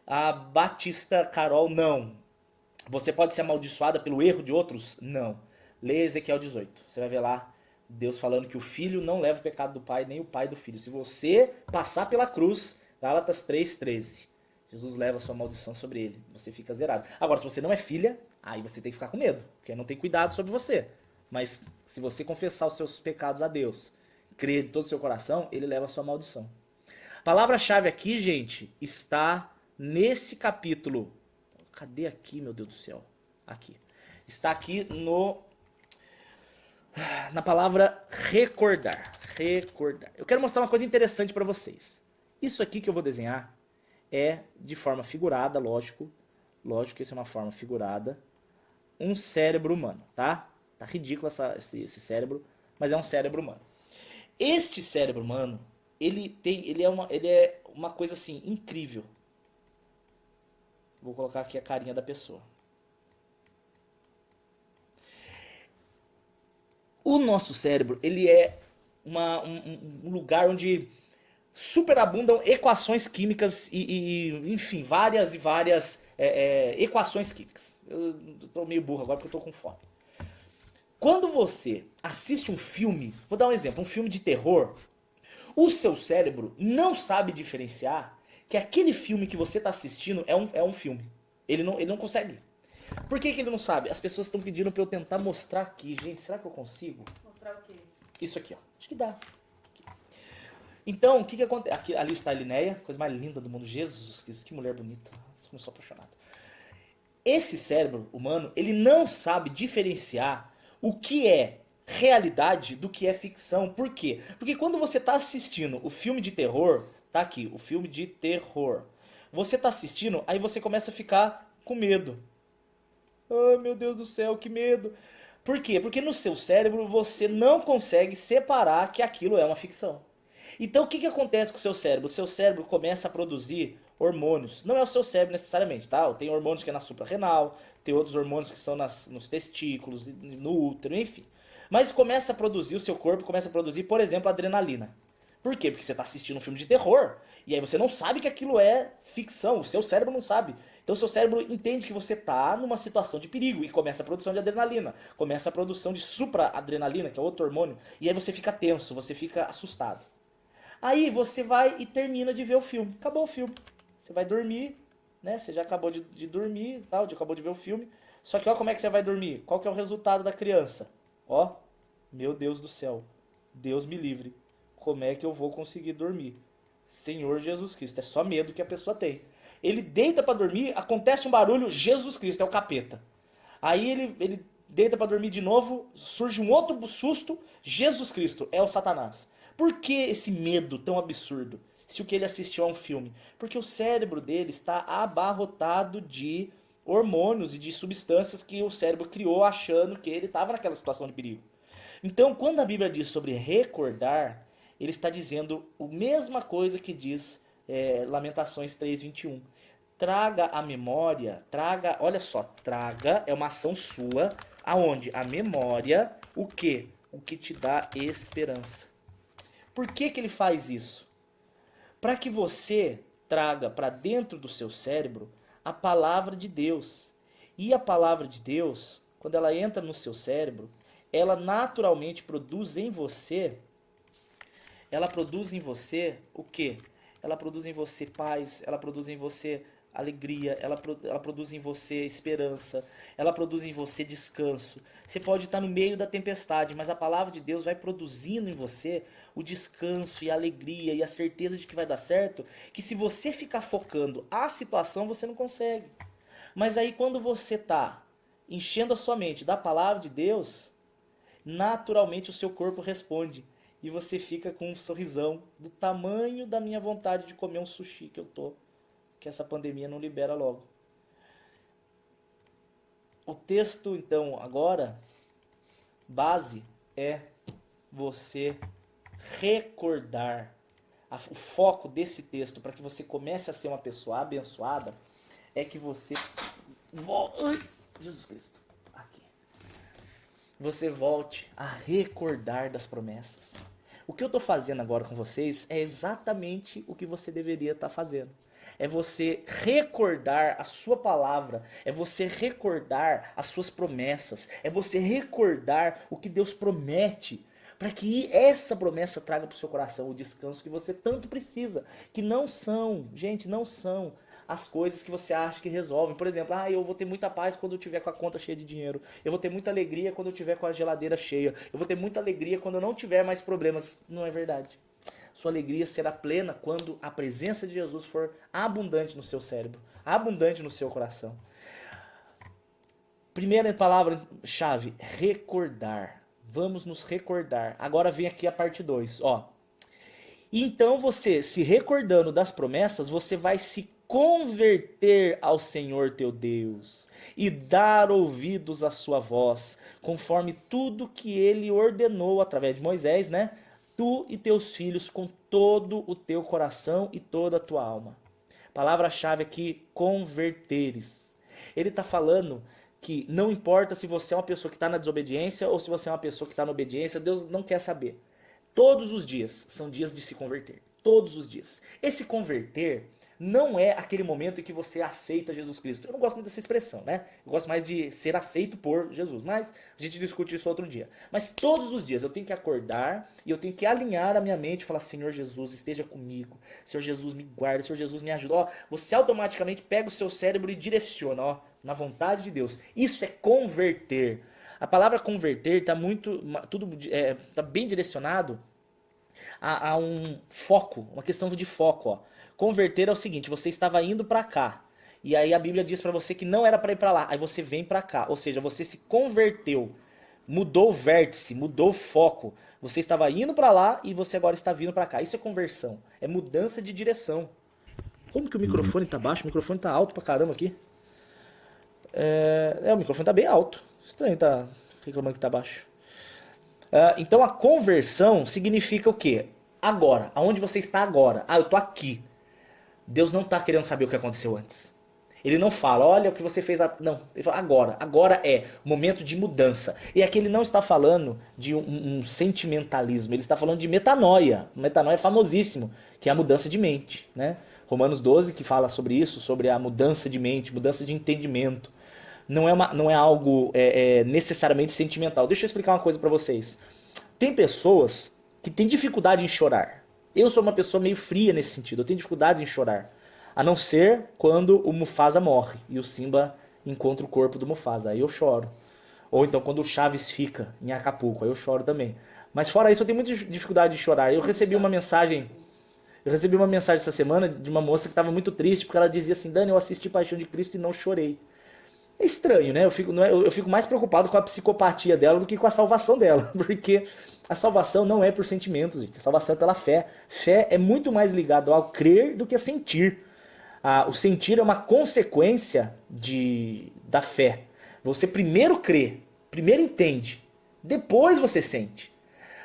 A Batista Carol, não. Você pode ser amaldiçoada pelo erro de outros? Não. Lê Ezequiel 18. Você vai ver lá Deus falando que o filho não leva o pecado do pai, nem o pai do filho. Se você passar pela cruz, Gálatas 3:13, Jesus leva a sua maldição sobre ele. Você fica zerado. Agora, se você não é filha, aí você tem que ficar com medo, porque não tem cuidado sobre você. Mas se você confessar os seus pecados a Deus, crer de todo o seu coração, ele leva a sua maldição. A palavra-chave aqui, gente, está nesse capítulo. Cadê aqui, meu Deus do céu? Aqui. Está aqui na palavra recordar. Recordar. Eu quero mostrar uma coisa interessante para vocês. Isso aqui que eu vou desenhar é de forma figurada, lógico. Lógico que isso é uma forma figurada. Um cérebro humano, tá? Tá ridículo esse cérebro, mas é um cérebro humano. Este cérebro humano, ele é uma coisa assim, incrível. Vou colocar aqui a carinha da pessoa. O nosso cérebro, ele é um lugar onde superabundam equações químicas enfim, várias equações químicas. Eu tô meio burro agora porque eu tô com fome. Quando você assiste um filme, vou dar um exemplo, um filme de terror, o seu cérebro não sabe diferenciar que aquele filme que você está assistindo é um filme. Ele não consegue. Por que ele não sabe? As pessoas estão pedindo para eu tentar mostrar aqui. Gente, será que eu consigo? Mostrar o quê? Isso aqui, ó. Acho que dá. Aqui. Então, o que acontece? Aqui, ali está a Linéia, coisa mais linda do mundo. Jesus Cristo, que mulher bonita. Eu sou apaixonado. Esse cérebro humano, ele não sabe diferenciar o que é realidade do que é ficção. Por quê? Porque quando você está assistindo o filme de terror, tá aqui, o filme de terror. Você está assistindo, aí você começa a ficar com medo. Ai, meu Deus do céu, que medo. Por quê? Porque no seu cérebro você não consegue separar que aquilo é uma ficção. Então o que acontece com o seu cérebro? O seu cérebro começa a produzir hormônios. Não é o seu cérebro necessariamente, tá? Tem hormônios que é na suprarrenal, tem outros hormônios que são nos testículos, no útero, enfim. Mas começa a produzir, o seu corpo começa a produzir, por exemplo, adrenalina. Por quê? Porque você está assistindo um filme de terror, e aí você não sabe que aquilo é ficção, o seu cérebro não sabe. Então o seu cérebro entende que você está numa situação de perigo, e começa a produção de adrenalina, começa a produção de supraadrenalina, que é outro hormônio, e aí você fica tenso, você fica assustado. Aí você vai e termina de ver o filme. Acabou o filme. Você vai dormir, né? Você já acabou de dormir e tal, acabou de ver o filme. Só que ó como é que você vai dormir. Qual que é o resultado da criança? Ó, meu Deus do céu. Deus me livre. Como é que eu vou conseguir dormir? Senhor Jesus Cristo. É só medo que a pessoa tem. Ele deita pra dormir, acontece um barulho, Jesus Cristo, é o capeta. Aí ele deita pra dormir de novo, surge um outro susto, Jesus Cristo, é o Satanás. Por que esse medo tão absurdo? Se o que ele assistiu é um filme? Porque o cérebro dele está abarrotado de hormônios e de substâncias que o cérebro criou achando que ele estava naquela situação de perigo. Então, quando a Bíblia diz sobre recordar, ele está dizendo a mesma coisa que diz Lamentações 3:21. Traga a memória, olha só, traga é uma ação sua, aonde a memória, o quê? O que te dá esperança. Por que ele faz isso? Para que você traga para dentro do seu cérebro a palavra de Deus. E a palavra de Deus, quando ela entra no seu cérebro, ela naturalmente produz em você o quê? Ela produz em você paz, ela produz em você alegria, ela produz em você esperança, ela produz em você descanso. Você pode estar no meio da tempestade, mas a palavra de Deus vai produzindo em você o descanso e a alegria e a certeza de que vai dar certo, que se você ficar focando a situação, você não consegue. Mas aí quando você está enchendo a sua mente da palavra de Deus, naturalmente o seu corpo responde. E você fica com um sorrisão do tamanho da minha vontade de comer um sushi que eu tô. Que essa pandemia não libera logo. O texto, então, agora, base é você recordar. O foco desse texto, para que você comece a ser uma pessoa abençoada, é que você... Ai, Jesus Cristo. Aqui. Você volte a recordar das promessas. O que eu estou fazendo agora com vocês é exatamente o que você deveria estar fazendo. É você recordar a sua palavra, é você recordar as suas promessas, é você recordar o que Deus promete, para que essa promessa traga para o seu coração o descanso que você tanto precisa, que não são, gente, não são as coisas que você acha que resolvem. Por exemplo, eu vou ter muita paz quando eu tiver com a conta cheia de dinheiro. Eu vou ter muita alegria quando eu tiver com a geladeira cheia. Eu vou ter muita alegria quando eu não tiver mais problemas. Não é verdade. Sua alegria será plena quando a presença de Jesus for abundante no seu cérebro, abundante no seu coração. Primeira palavra-chave, recordar. Vamos nos recordar. Agora vem aqui a parte 2, ó. Então você, se recordando das promessas, você vai se converter ao Senhor teu Deus e dar ouvidos à sua voz, conforme tudo que ele ordenou através de Moisés, né? Tu e teus filhos com todo o teu coração e toda a tua alma. Palavra-chave aqui, converteres. Ele está falando que não importa se você é uma pessoa que está na desobediência ou se você é uma pessoa que está na obediência, Deus não quer saber. Todos os dias são dias de se converter. Todos os dias. Esse converter não é aquele momento em que você aceita Jesus Cristo. Eu não gosto muito dessa expressão, né? Eu gosto mais de ser aceito por Jesus. Mas a gente discute isso outro dia. Mas todos os dias eu tenho que acordar e eu tenho que alinhar a minha mente e falar: Senhor Jesus, esteja comigo. Senhor Jesus, me guarda. Senhor Jesus, me ajuda. Ó, você automaticamente pega o seu cérebro e direciona, ó, na vontade de Deus. Isso é converter. A palavra converter está tá bem direcionado a um foco, uma questão de foco, ó. Converter é o seguinte: você estava indo para cá, e aí a Bíblia diz para você que não era para ir para lá, aí você vem para cá, ou seja, você se converteu, mudou o vértice, mudou o foco. Você estava indo para lá e você agora está vindo para cá. Isso é conversão, é mudança de direção. Como que o microfone tá baixo? O microfone tá alto pra caramba aqui. O microfone tá bem alto. Estranho, tá reclamando que tá baixo. Então a conversão significa o quê? Agora, aonde você está agora? Eu tô aqui. Deus não está querendo saber o que aconteceu antes. Ele não fala, olha o que você fez. Não, ele fala agora. Agora é momento de mudança. E aqui ele não está falando de um sentimentalismo, ele está falando de metanoia. Metanoia é famosíssimo, que é a mudança de mente, né? Romanos 12 que fala sobre isso, sobre a mudança de mente, mudança de entendimento. Não é algo necessariamente sentimental. Deixa eu explicar uma coisa para vocês. Tem pessoas que têm dificuldade em chorar. Eu sou uma pessoa meio fria nesse sentido. Eu tenho dificuldades em chorar. A não ser quando o Mufasa morre e o Simba encontra o corpo do Mufasa. Aí eu choro. Ou então quando o Chaves fica em Acapulco. Aí eu choro também. Mas fora isso eu tenho muita dificuldade de chorar. Eu recebi uma mensagem essa semana de uma moça que estava muito triste. Porque ela dizia assim: Dani, eu assisti Paixão de Cristo e não chorei. É estranho, né? Eu fico mais preocupado com a psicopatia dela do que com a salvação dela. Porque a salvação não é por sentimentos, gente. A salvação é pela fé. Fé é muito mais ligado ao crer do que a sentir. O sentir é uma consequência da fé. Você primeiro crê, primeiro entende, depois você sente.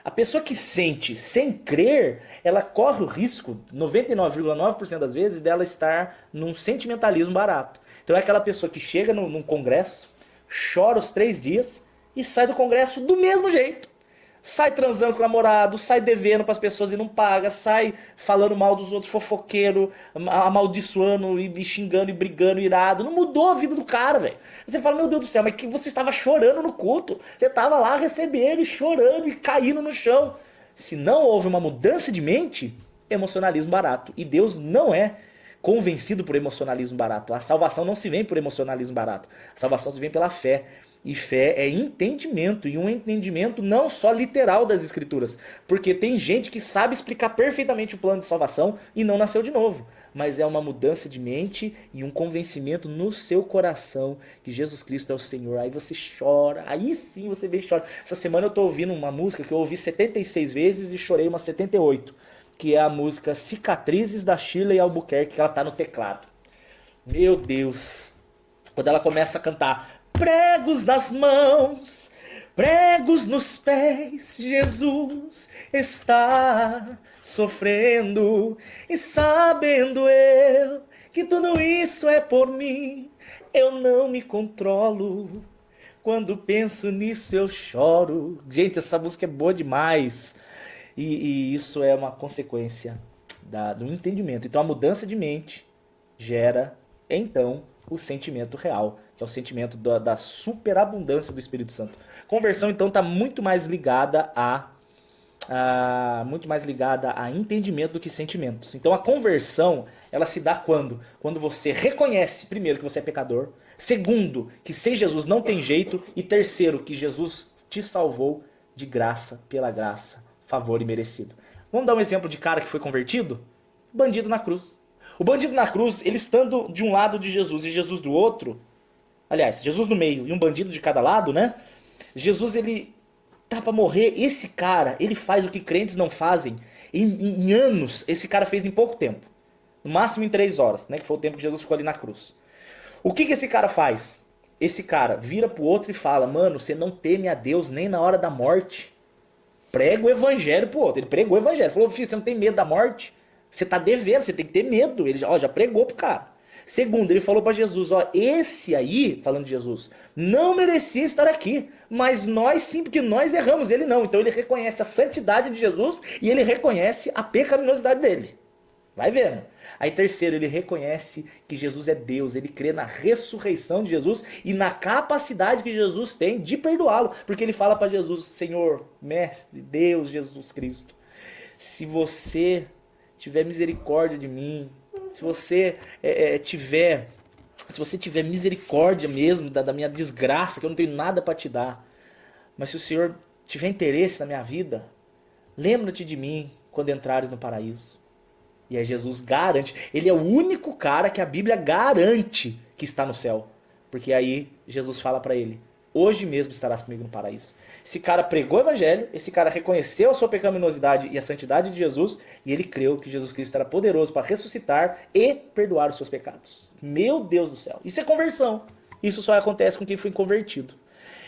A pessoa que sente sem crer, ela corre o risco, 99,9% das vezes, dela estar num sentimentalismo barato. Então é aquela pessoa que chega num congresso, chora os 3 dias e sai do congresso do mesmo jeito. sai transando com o namorado, sai devendo pras pessoas e não paga, sai falando mal dos outros, fofoqueiro, amaldiçoando e xingando e brigando, irado. Não mudou a vida do cara, velho. Você fala, meu Deus do céu, mas que você estava chorando no culto. Você estava lá recebendo e chorando e caindo no chão. Se não houve uma mudança de mente, emocionalismo barato. E Deus não é convencido por emocionalismo barato. A salvação não se vem por emocionalismo barato. A salvação se vem pela fé. E fé é entendimento, e um entendimento não só literal das escrituras. Porque tem gente que sabe explicar perfeitamente o plano de salvação e não nasceu de novo. Mas é uma mudança de mente e um convencimento no seu coração que Jesus Cristo é o Senhor. Aí você chora, aí sim você vem e chora. Essa semana eu tô ouvindo uma música que eu ouvi 76 vezes e chorei umas 78. Que é a música Cicatrizes da Shirley Albuquerque, que ela tá no teclado. Meu Deus. Quando ela começa a cantar pregos nas mãos, pregos nos pés, Jesus está sofrendo e sabendo eu que tudo isso é por mim, eu não me controlo. Quando penso nisso eu choro. Gente, essa música é boa demais. E isso é uma consequência do entendimento. Então a mudança de mente gera, então, o sentimento real, que é o sentimento da superabundância do Espírito Santo. Conversão, então, está muito mais ligada a entendimento do que sentimentos. Então a conversão, ela se dá quando? Quando você reconhece, primeiro, que você é pecador. Segundo, que sem Jesus não tem jeito. E terceiro, que Jesus te salvou de graça, pela graça, favor imerecido. Vamos dar um exemplo de cara que foi convertido? Bandido na cruz. O bandido na cruz, ele estando de um lado de Jesus e Jesus do outro, aliás, Jesus no meio e um bandido de cada lado, né? Jesus, ele tá pra morrer. Esse cara, ele faz o que crentes não fazem em anos. Esse cara fez em pouco tempo. No máximo em 3 horas, né? Que foi o tempo que Jesus ficou ali na cruz. O que esse cara faz? Esse cara vira pro outro e fala, mano, você não teme a Deus nem na hora da morte. Prega o evangelho pro outro. Ele pregou o evangelho. Falou, filho, você não tem medo da morte? Você tá devendo, você tem que ter medo. Ele já pregou pro cara. Segundo, ele falou pra Jesus, ó, esse aí, falando de Jesus, não merecia estar aqui, mas nós sim, porque nós erramos, ele não. Então ele reconhece a santidade de Jesus e ele reconhece a pecaminosidade dele. Vai vendo. Aí terceiro, ele reconhece que Jesus é Deus, ele crê na ressurreição de Jesus e na capacidade que Jesus tem de perdoá-lo. Porque ele fala pra Jesus, Senhor, Mestre, Deus, Jesus Cristo, se você tiver misericórdia de mim, se você tiver misericórdia mesmo da minha desgraça, que eu não tenho nada para te dar, mas se o Senhor tiver interesse na minha vida, lembra-te de mim quando entrares no paraíso. E aí Jesus garante, ele é o único cara que a Bíblia garante que está no céu. Porque aí Jesus fala para ele, hoje mesmo estarás comigo no paraíso. Esse cara pregou o evangelho, esse cara reconheceu a sua pecaminosidade e a santidade de Jesus, e ele creu que Jesus Cristo era poderoso para ressuscitar e perdoar os seus pecados. Meu Deus do céu. Isso é conversão. Isso só acontece com quem foi convertido.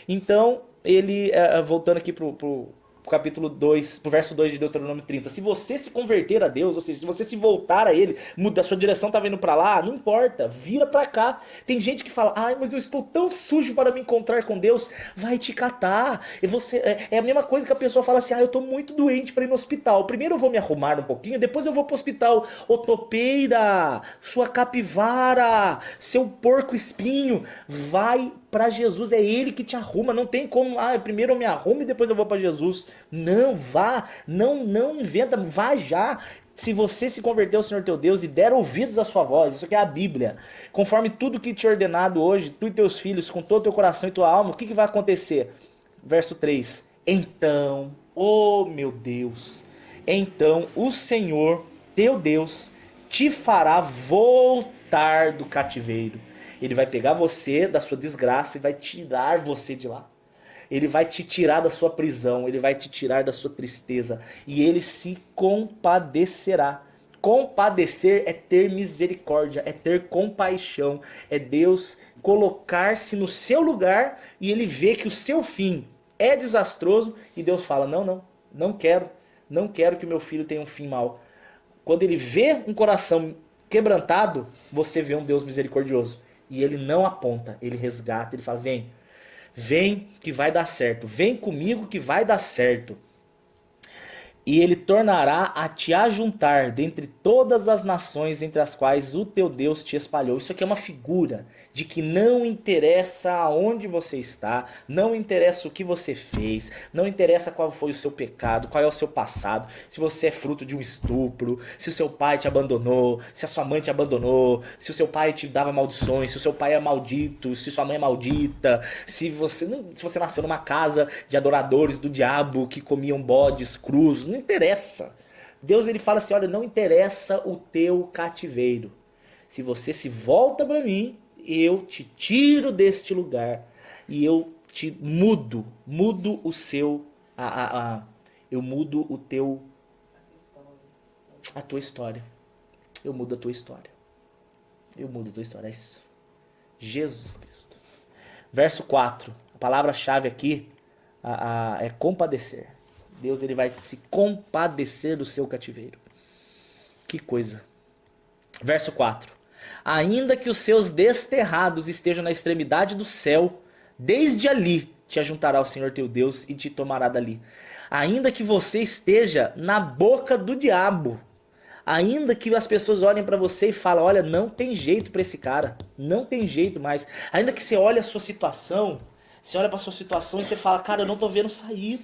Então, ele, voltando aqui pro capítulo 2, pro verso 2 de Deuteronômio 30. Se você se converter a Deus, ou seja, se você se voltar a Ele, muda, a sua direção tá indo pra lá, não importa, vira pra cá. Tem gente que fala, ai, mas eu estou tão sujo para me encontrar com Deus. Vai te catar. E você, é a mesma coisa que a pessoa fala assim, eu tô muito doente para ir no hospital. Primeiro eu vou me arrumar um pouquinho, depois eu vou pro hospital. Ô topeira, sua capivara, seu porco espinho, vai pra Jesus, é Ele que te arruma, não tem como, primeiro eu me arrumo e depois eu vou pra Jesus. Não, vá, não inventa, vá já. Se você se converter ao Senhor teu Deus e der ouvidos à sua voz, isso aqui é a Bíblia, conforme tudo que te é ordenado hoje, tu e teus filhos, com todo o teu coração e tua alma, o que vai acontecer? Verso 3, então, oh meu Deus, então o Senhor teu Deus te fará voltar do cativeiro. Ele vai pegar você da sua desgraça e vai tirar você de lá. Ele vai te tirar da sua prisão, ele vai te tirar da sua tristeza e ele se compadecerá. Compadecer é ter misericórdia, é ter compaixão, é Deus colocar-se no seu lugar e ele vê que o seu fim é desastroso e Deus fala, não quero que o meu filho tenha um fim mau. Quando ele vê um coração quebrantado, você vê um Deus misericordioso. E ele não aponta, ele resgata, ele fala, vem que vai dar certo, vem comigo que vai dar certo. E ele tornará a te ajuntar dentre todas as nações entre as quais o teu Deus te espalhou. Isso aqui é uma figura de que não interessa aonde você está, não interessa o que você fez, não interessa qual foi o seu pecado, qual é o seu passado, se você é fruto de um estupro, se o seu pai te abandonou, se a sua mãe te abandonou, se o seu pai te dava maldições, se o seu pai é maldito, se sua mãe é maldita, se você nasceu numa casa de adoradores do diabo que comiam bodes crus, não interessa. Deus ele fala assim, olha, não interessa o teu cativeiro. Se você se volta para mim, eu te tiro deste lugar e eu te mudo o seu, eu mudo o teu, a tua história. Eu mudo a tua história. Eu mudo a tua história. É isso. Jesus Cristo. Verso 4. A palavra-chave aqui é compadecer. Deus ele vai se compadecer do seu cativeiro. Que coisa. Verso 4. Ainda que os seus desterrados estejam na extremidade do céu, desde ali te ajuntará o Senhor teu Deus e te tomará dali. Ainda que você esteja na boca do diabo, ainda que as pessoas olhem para você e falem, olha, não tem jeito para esse cara, não tem jeito mais. Ainda que você olhe a sua situação, você olha para sua situação e você fala, cara, eu não tô vendo saída,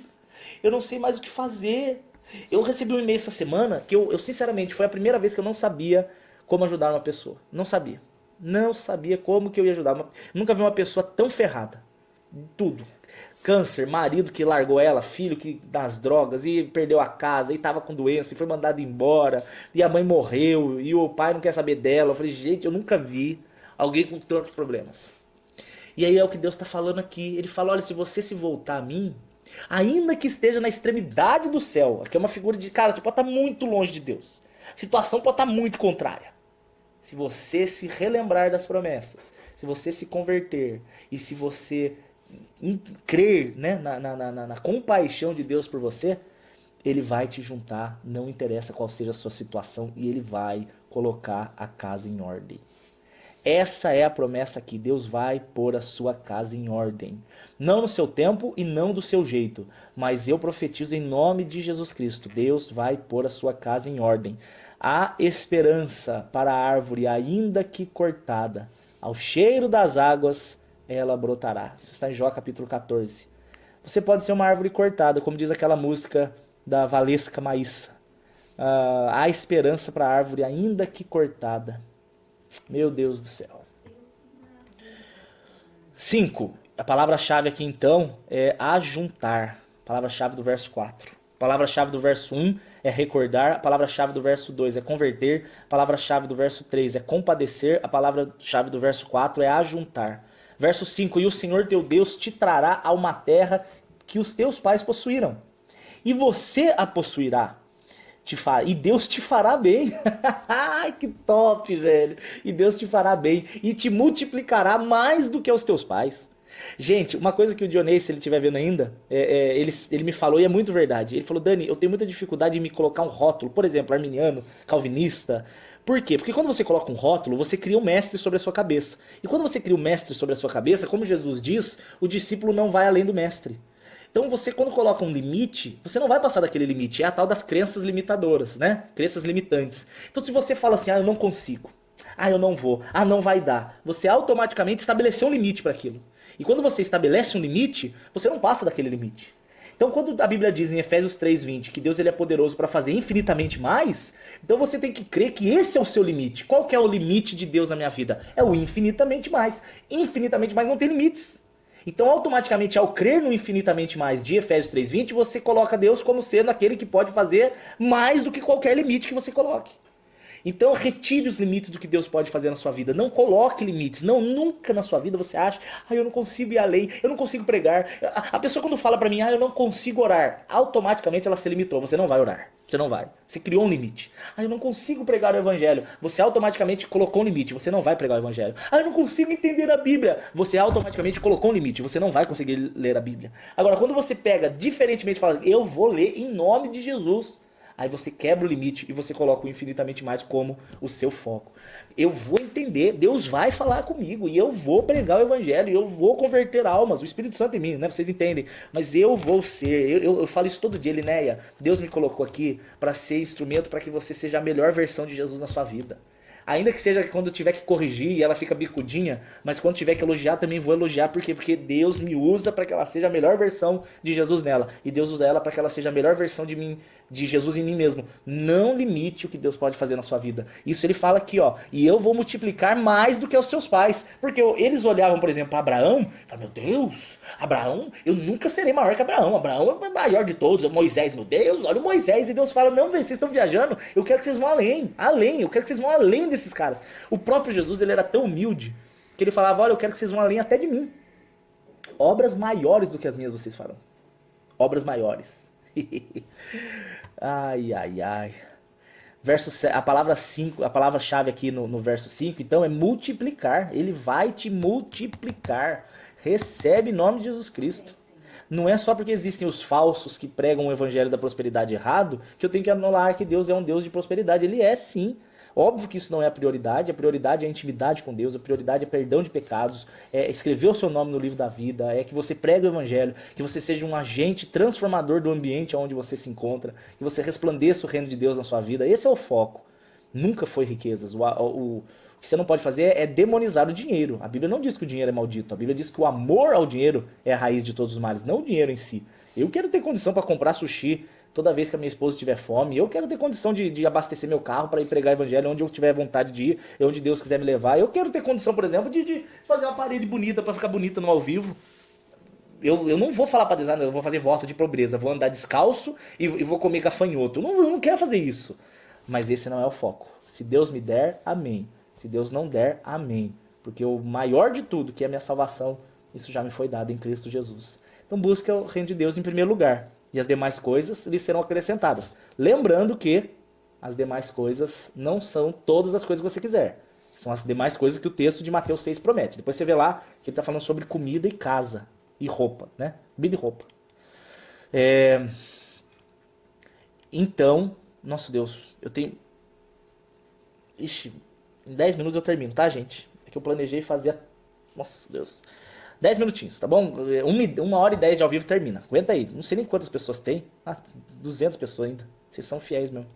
eu não sei mais o que fazer. Eu recebi um e-mail essa semana que eu sinceramente, foi a primeira vez que eu não sabia como ajudar uma pessoa. Não sabia. Não sabia como que eu ia ajudar. Nunca vi uma pessoa tão ferrada. Tudo. Câncer, marido que largou ela, filho que das drogas e perdeu a casa e tava com doença e foi mandado embora e a mãe morreu e o pai não quer saber dela. Eu falei, gente, eu nunca vi alguém com tantos problemas. E aí é o que Deus está falando aqui. Ele fala, olha, se você se voltar a mim, ainda que esteja na extremidade do céu, aqui é uma figura de, cara, você pode estar muito longe de Deus. A situação pode estar muito contrária. Se você se relembrar das promessas, se você se converter e se você crer, né, na compaixão de Deus por você, ele vai te juntar, não interessa qual seja a sua situação, e ele vai colocar a casa em ordem. Essa é a promessa aqui, Deus vai pôr a sua casa em ordem. Não no seu tempo e não do seu jeito, mas eu profetizo em nome de Jesus Cristo, Deus vai pôr a sua casa em ordem. Há esperança para a árvore, ainda que cortada. Ao cheiro das águas, ela brotará. Isso está em Jó capítulo 14. Você pode ser uma árvore cortada, como diz aquela música da Valesca Maíssa. Há esperança para a árvore, ainda que cortada. Meu Deus do céu. 5. A palavra-chave aqui então é ajuntar. Palavra-chave do verso 4. A palavra-chave do verso 1 é recordar, a palavra-chave do verso 2 é converter, a palavra-chave do verso 3 é compadecer, a palavra-chave do verso 4 é ajuntar. Verso 5, e o Senhor teu Deus te trará a uma terra que os teus pais possuíram, e você a possuirá, e Deus te fará bem. Ai, que top, velho. E Deus te fará bem, e te multiplicará mais do que os teus pais. Gente, uma coisa que o Dionês, se ele estiver vendo ainda, ele me falou e é muito verdade. Ele falou, Dani, eu tenho muita dificuldade em me colocar um rótulo, por exemplo, arminiano, calvinista. Por quê? Porque quando você coloca um rótulo, você cria um mestre sobre a sua cabeça. E quando você cria um mestre sobre a sua cabeça, como Jesus diz, o discípulo não vai além do mestre. Então você, quando coloca um limite, você não vai passar daquele limite. É a tal das crenças limitadoras, né? Crenças limitantes. Então se você fala assim, eu não consigo, eu não vou, não vai dar, você automaticamente estabeleceu um limite para aquilo. E quando você estabelece um limite, você não passa daquele limite. Então quando a Bíblia diz em Efésios 3:20 que Deus ele é poderoso para fazer infinitamente mais, então você tem que crer que esse é o seu limite. Qual que é o limite de Deus na minha vida? É o infinitamente mais. Infinitamente mais não tem limites. Então automaticamente ao crer no infinitamente mais de Efésios 3:20, você coloca Deus como sendo aquele que pode fazer mais do que qualquer limite que você coloque. Então retire os limites do que Deus pode fazer na sua vida. Não coloque limites. Não, nunca na sua vida você acha, eu não consigo ir além, eu não consigo pregar. A pessoa quando fala pra mim, eu não consigo orar, automaticamente ela se limitou. Você não vai orar. Você não vai. Você criou um limite. Eu não consigo pregar o evangelho. Você automaticamente colocou um limite. Você não vai pregar o evangelho. Eu não consigo entender a Bíblia. Você automaticamente colocou um limite. Você não vai conseguir ler a Bíblia. Agora, quando você pega diferentemente e fala, eu vou ler em nome de Jesus. Aí você quebra o limite e você coloca o infinitamente mais como o seu foco. Eu vou entender, Deus vai falar comigo e eu vou pregar o evangelho, e eu vou converter almas, o Espírito Santo em mim, né? Vocês entendem? Mas eu vou ser, eu falo isso todo dia, Linéia. Deus me colocou aqui para ser instrumento para que você seja a melhor versão de Jesus na sua vida. Ainda que seja quando eu tiver que corrigir e ela fica bicudinha, mas quando tiver que elogiar também vou elogiar. Por quê? Porque Deus me usa para que ela seja a melhor versão de Jesus nela. E Deus usa ela para que ela seja a melhor versão de mim, de Jesus em mim mesmo. Não limite o que Deus pode fazer na sua vida. Isso ele fala aqui, ó. E eu vou multiplicar mais do que os seus pais. Porque eles olhavam, por exemplo, para Abraão e falavam, meu Deus, Abraão, eu nunca serei maior que Abraão. Abraão é o maior de todos. Moisés, meu Deus, olha o Moisés. E Deus fala, não, velho, vocês estão viajando. Eu quero que vocês vão além. Além. Eu quero que vocês vão além desses caras. O próprio Jesus, ele era tão humilde que ele falava, olha, eu quero que vocês vão além até de mim. Obras maiores do que as minhas vocês farão. Obras maiores. Ai, ai, ai. A palavra 5, a palavra-chave aqui no verso 5, então, é multiplicar. Ele vai te multiplicar. Recebe em nome de Jesus Cristo. Não é só porque existem os falsos que pregam o evangelho da prosperidade errado que eu tenho que anular que Deus é um Deus de prosperidade. Ele é sim. Óbvio que isso não é a prioridade é a intimidade com Deus, a prioridade é perdão de pecados, é escrever o seu nome no livro da vida, é que você pregue o evangelho, que você seja um agente transformador do ambiente onde você se encontra, que você resplandeça o reino de Deus na sua vida. Esse é o foco. Nunca foi riquezas. O que você não pode fazer é demonizar o dinheiro. A Bíblia não diz que o dinheiro é maldito, a Bíblia diz que o amor ao dinheiro é a raiz de todos os males, não o dinheiro em si. Eu quero ter condição para comprar sushi toda vez que a minha esposa tiver fome. Eu quero ter condição de abastecer meu carro para ir pregar o evangelho onde eu tiver vontade de ir, onde Deus quiser me levar. Eu quero ter condição, por exemplo, de fazer uma parede bonita para ficar bonita no ao vivo. Eu não vou falar para Deus, eu vou fazer voto de pobreza, vou andar descalço e vou comer gafanhoto. Eu não quero fazer isso. Mas esse não é o foco. Se Deus me der, amém. Se Deus não der, amém. Porque o maior de tudo, que é a minha salvação, isso já me foi dado em Cristo Jesus. Então busca o reino de Deus em primeiro lugar. E as demais coisas lhe serão acrescentadas. Lembrando que as demais coisas não são todas as coisas que você quiser. São as demais coisas que o texto de Mateus 6 promete. Depois você vê lá que ele está falando sobre comida e casa. E roupa, né? Comida e roupa. Então, nosso Deus, eu tenho... Ixi, em 10 minutos eu termino, tá, gente? É que eu planejei fazer... Nossa, Deus... 10 minutinhos, tá bom? 1h10 de ao vivo termina. Aguenta aí. Não sei nem quantas pessoas tem. 200 pessoas ainda. Vocês são fiéis mesmo.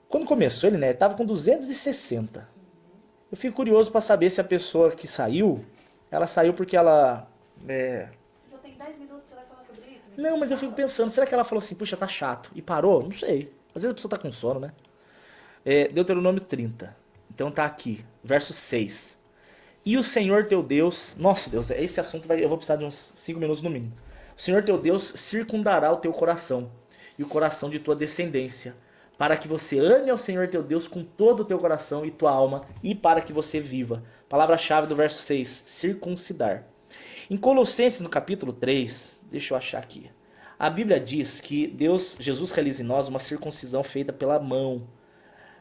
Quando começou ele, né? Tava com 260. Eu fico curioso pra saber se a pessoa que saiu, ela saiu porque ela... Você só tem 10 minutos, você vai falar sobre isso? Não, mas eu fico pensando, será que ela falou assim, puxa, tá chato, e parou? Não sei. Às vezes a pessoa tá com sono, né? Deuteronômio 30. Então tá aqui, verso 6. E o Senhor teu Deus... Nossa, Deus, esse assunto eu vou precisar de uns 5 minutos no mínimo. O Senhor teu Deus circundará o teu coração e o coração de tua descendência, para que você ame ao Senhor teu Deus com todo o teu coração e tua alma, e para que você viva. Palavra-chave do verso 6, circuncidar. Em Colossenses, no capítulo 3, deixa eu achar aqui. A Bíblia diz que Jesus realiza em nós uma circuncisão feita pela mão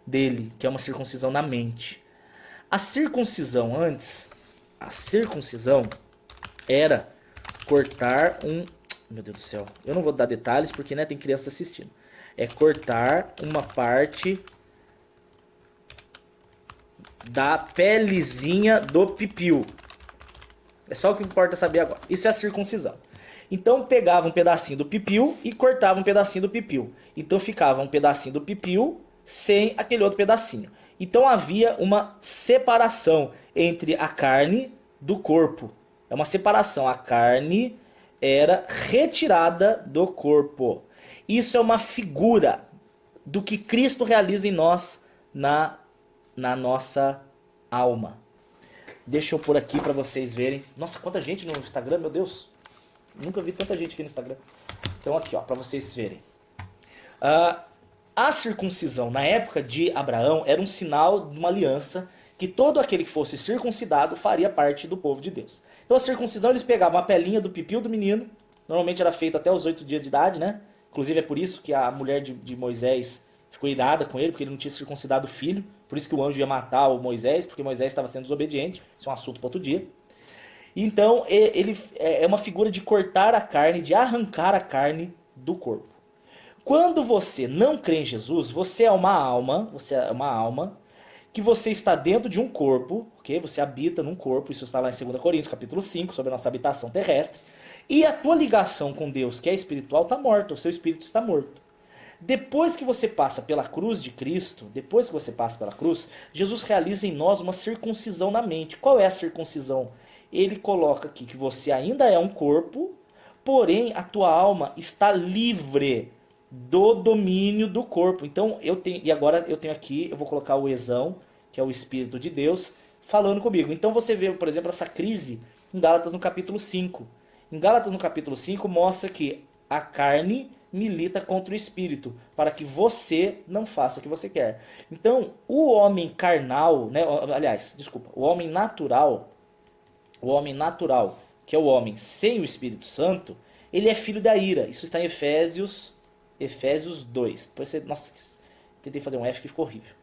dele, que é uma circuncisão na mente. A circuncisão antes, era cortar um... Meu Deus do céu, eu não vou dar detalhes porque, né, tem criança assistindo. É cortar uma parte da pelezinha do pipiu. É só o que importa saber agora. Isso é a circuncisão. Então pegava um pedacinho do pipiu e cortava um pedacinho do pipiu. Então ficava um pedacinho do pipiu sem aquele outro pedacinho. Então havia uma separação entre a carne do corpo. É uma separação. A carne era retirada do corpo. Isso é uma figura do que Cristo realiza em nós na nossa alma. Deixa eu pôr aqui para vocês verem. Nossa, quanta gente no Instagram, meu Deus. Nunca vi tanta gente aqui no Instagram. Então aqui, ó, para vocês verem. A circuncisão na época de Abraão era um sinal de uma aliança que todo aquele que fosse circuncidado faria parte do povo de Deus. Então a circuncisão, eles pegavam a pelinha do pipiu do menino, normalmente era feito até os 8 dias de idade, né? Inclusive é por isso que a mulher de Moisés ficou irada com ele, porque ele não tinha circuncidado o filho, por isso que o anjo ia matar o Moisés, porque Moisés estava sendo desobediente, isso é um assunto para outro dia. Então ele é uma figura de cortar a carne, de arrancar a carne do corpo. Quando você não crê em Jesus, você é uma alma, que você está dentro de um corpo, ok? Você habita num corpo, isso está lá em 2 Coríntios, capítulo 5, sobre a nossa habitação terrestre. E a tua ligação com Deus, que é espiritual, está morta, o seu espírito está morto. Depois que você passa pela cruz de Cristo, Jesus realiza em nós uma circuncisão na mente. Qual é a circuncisão? Ele coloca aqui que você ainda é um corpo, porém a tua alma está livre do domínio do corpo. Então agora eu tenho aqui, eu vou colocar o Esão, que é o Espírito de Deus, falando comigo. Então você vê, por exemplo, essa crise em Gálatas no capítulo 5. Em Gálatas no capítulo 5 mostra que a carne milita contra o espírito, para que você não faça o que você quer. Então, o homem carnal, né, o homem natural, que é o homem sem o Espírito Santo, ele é filho da ira. Isso está em Efésios 2. Depois você, nossa, tentei fazer um F que ficou horrível.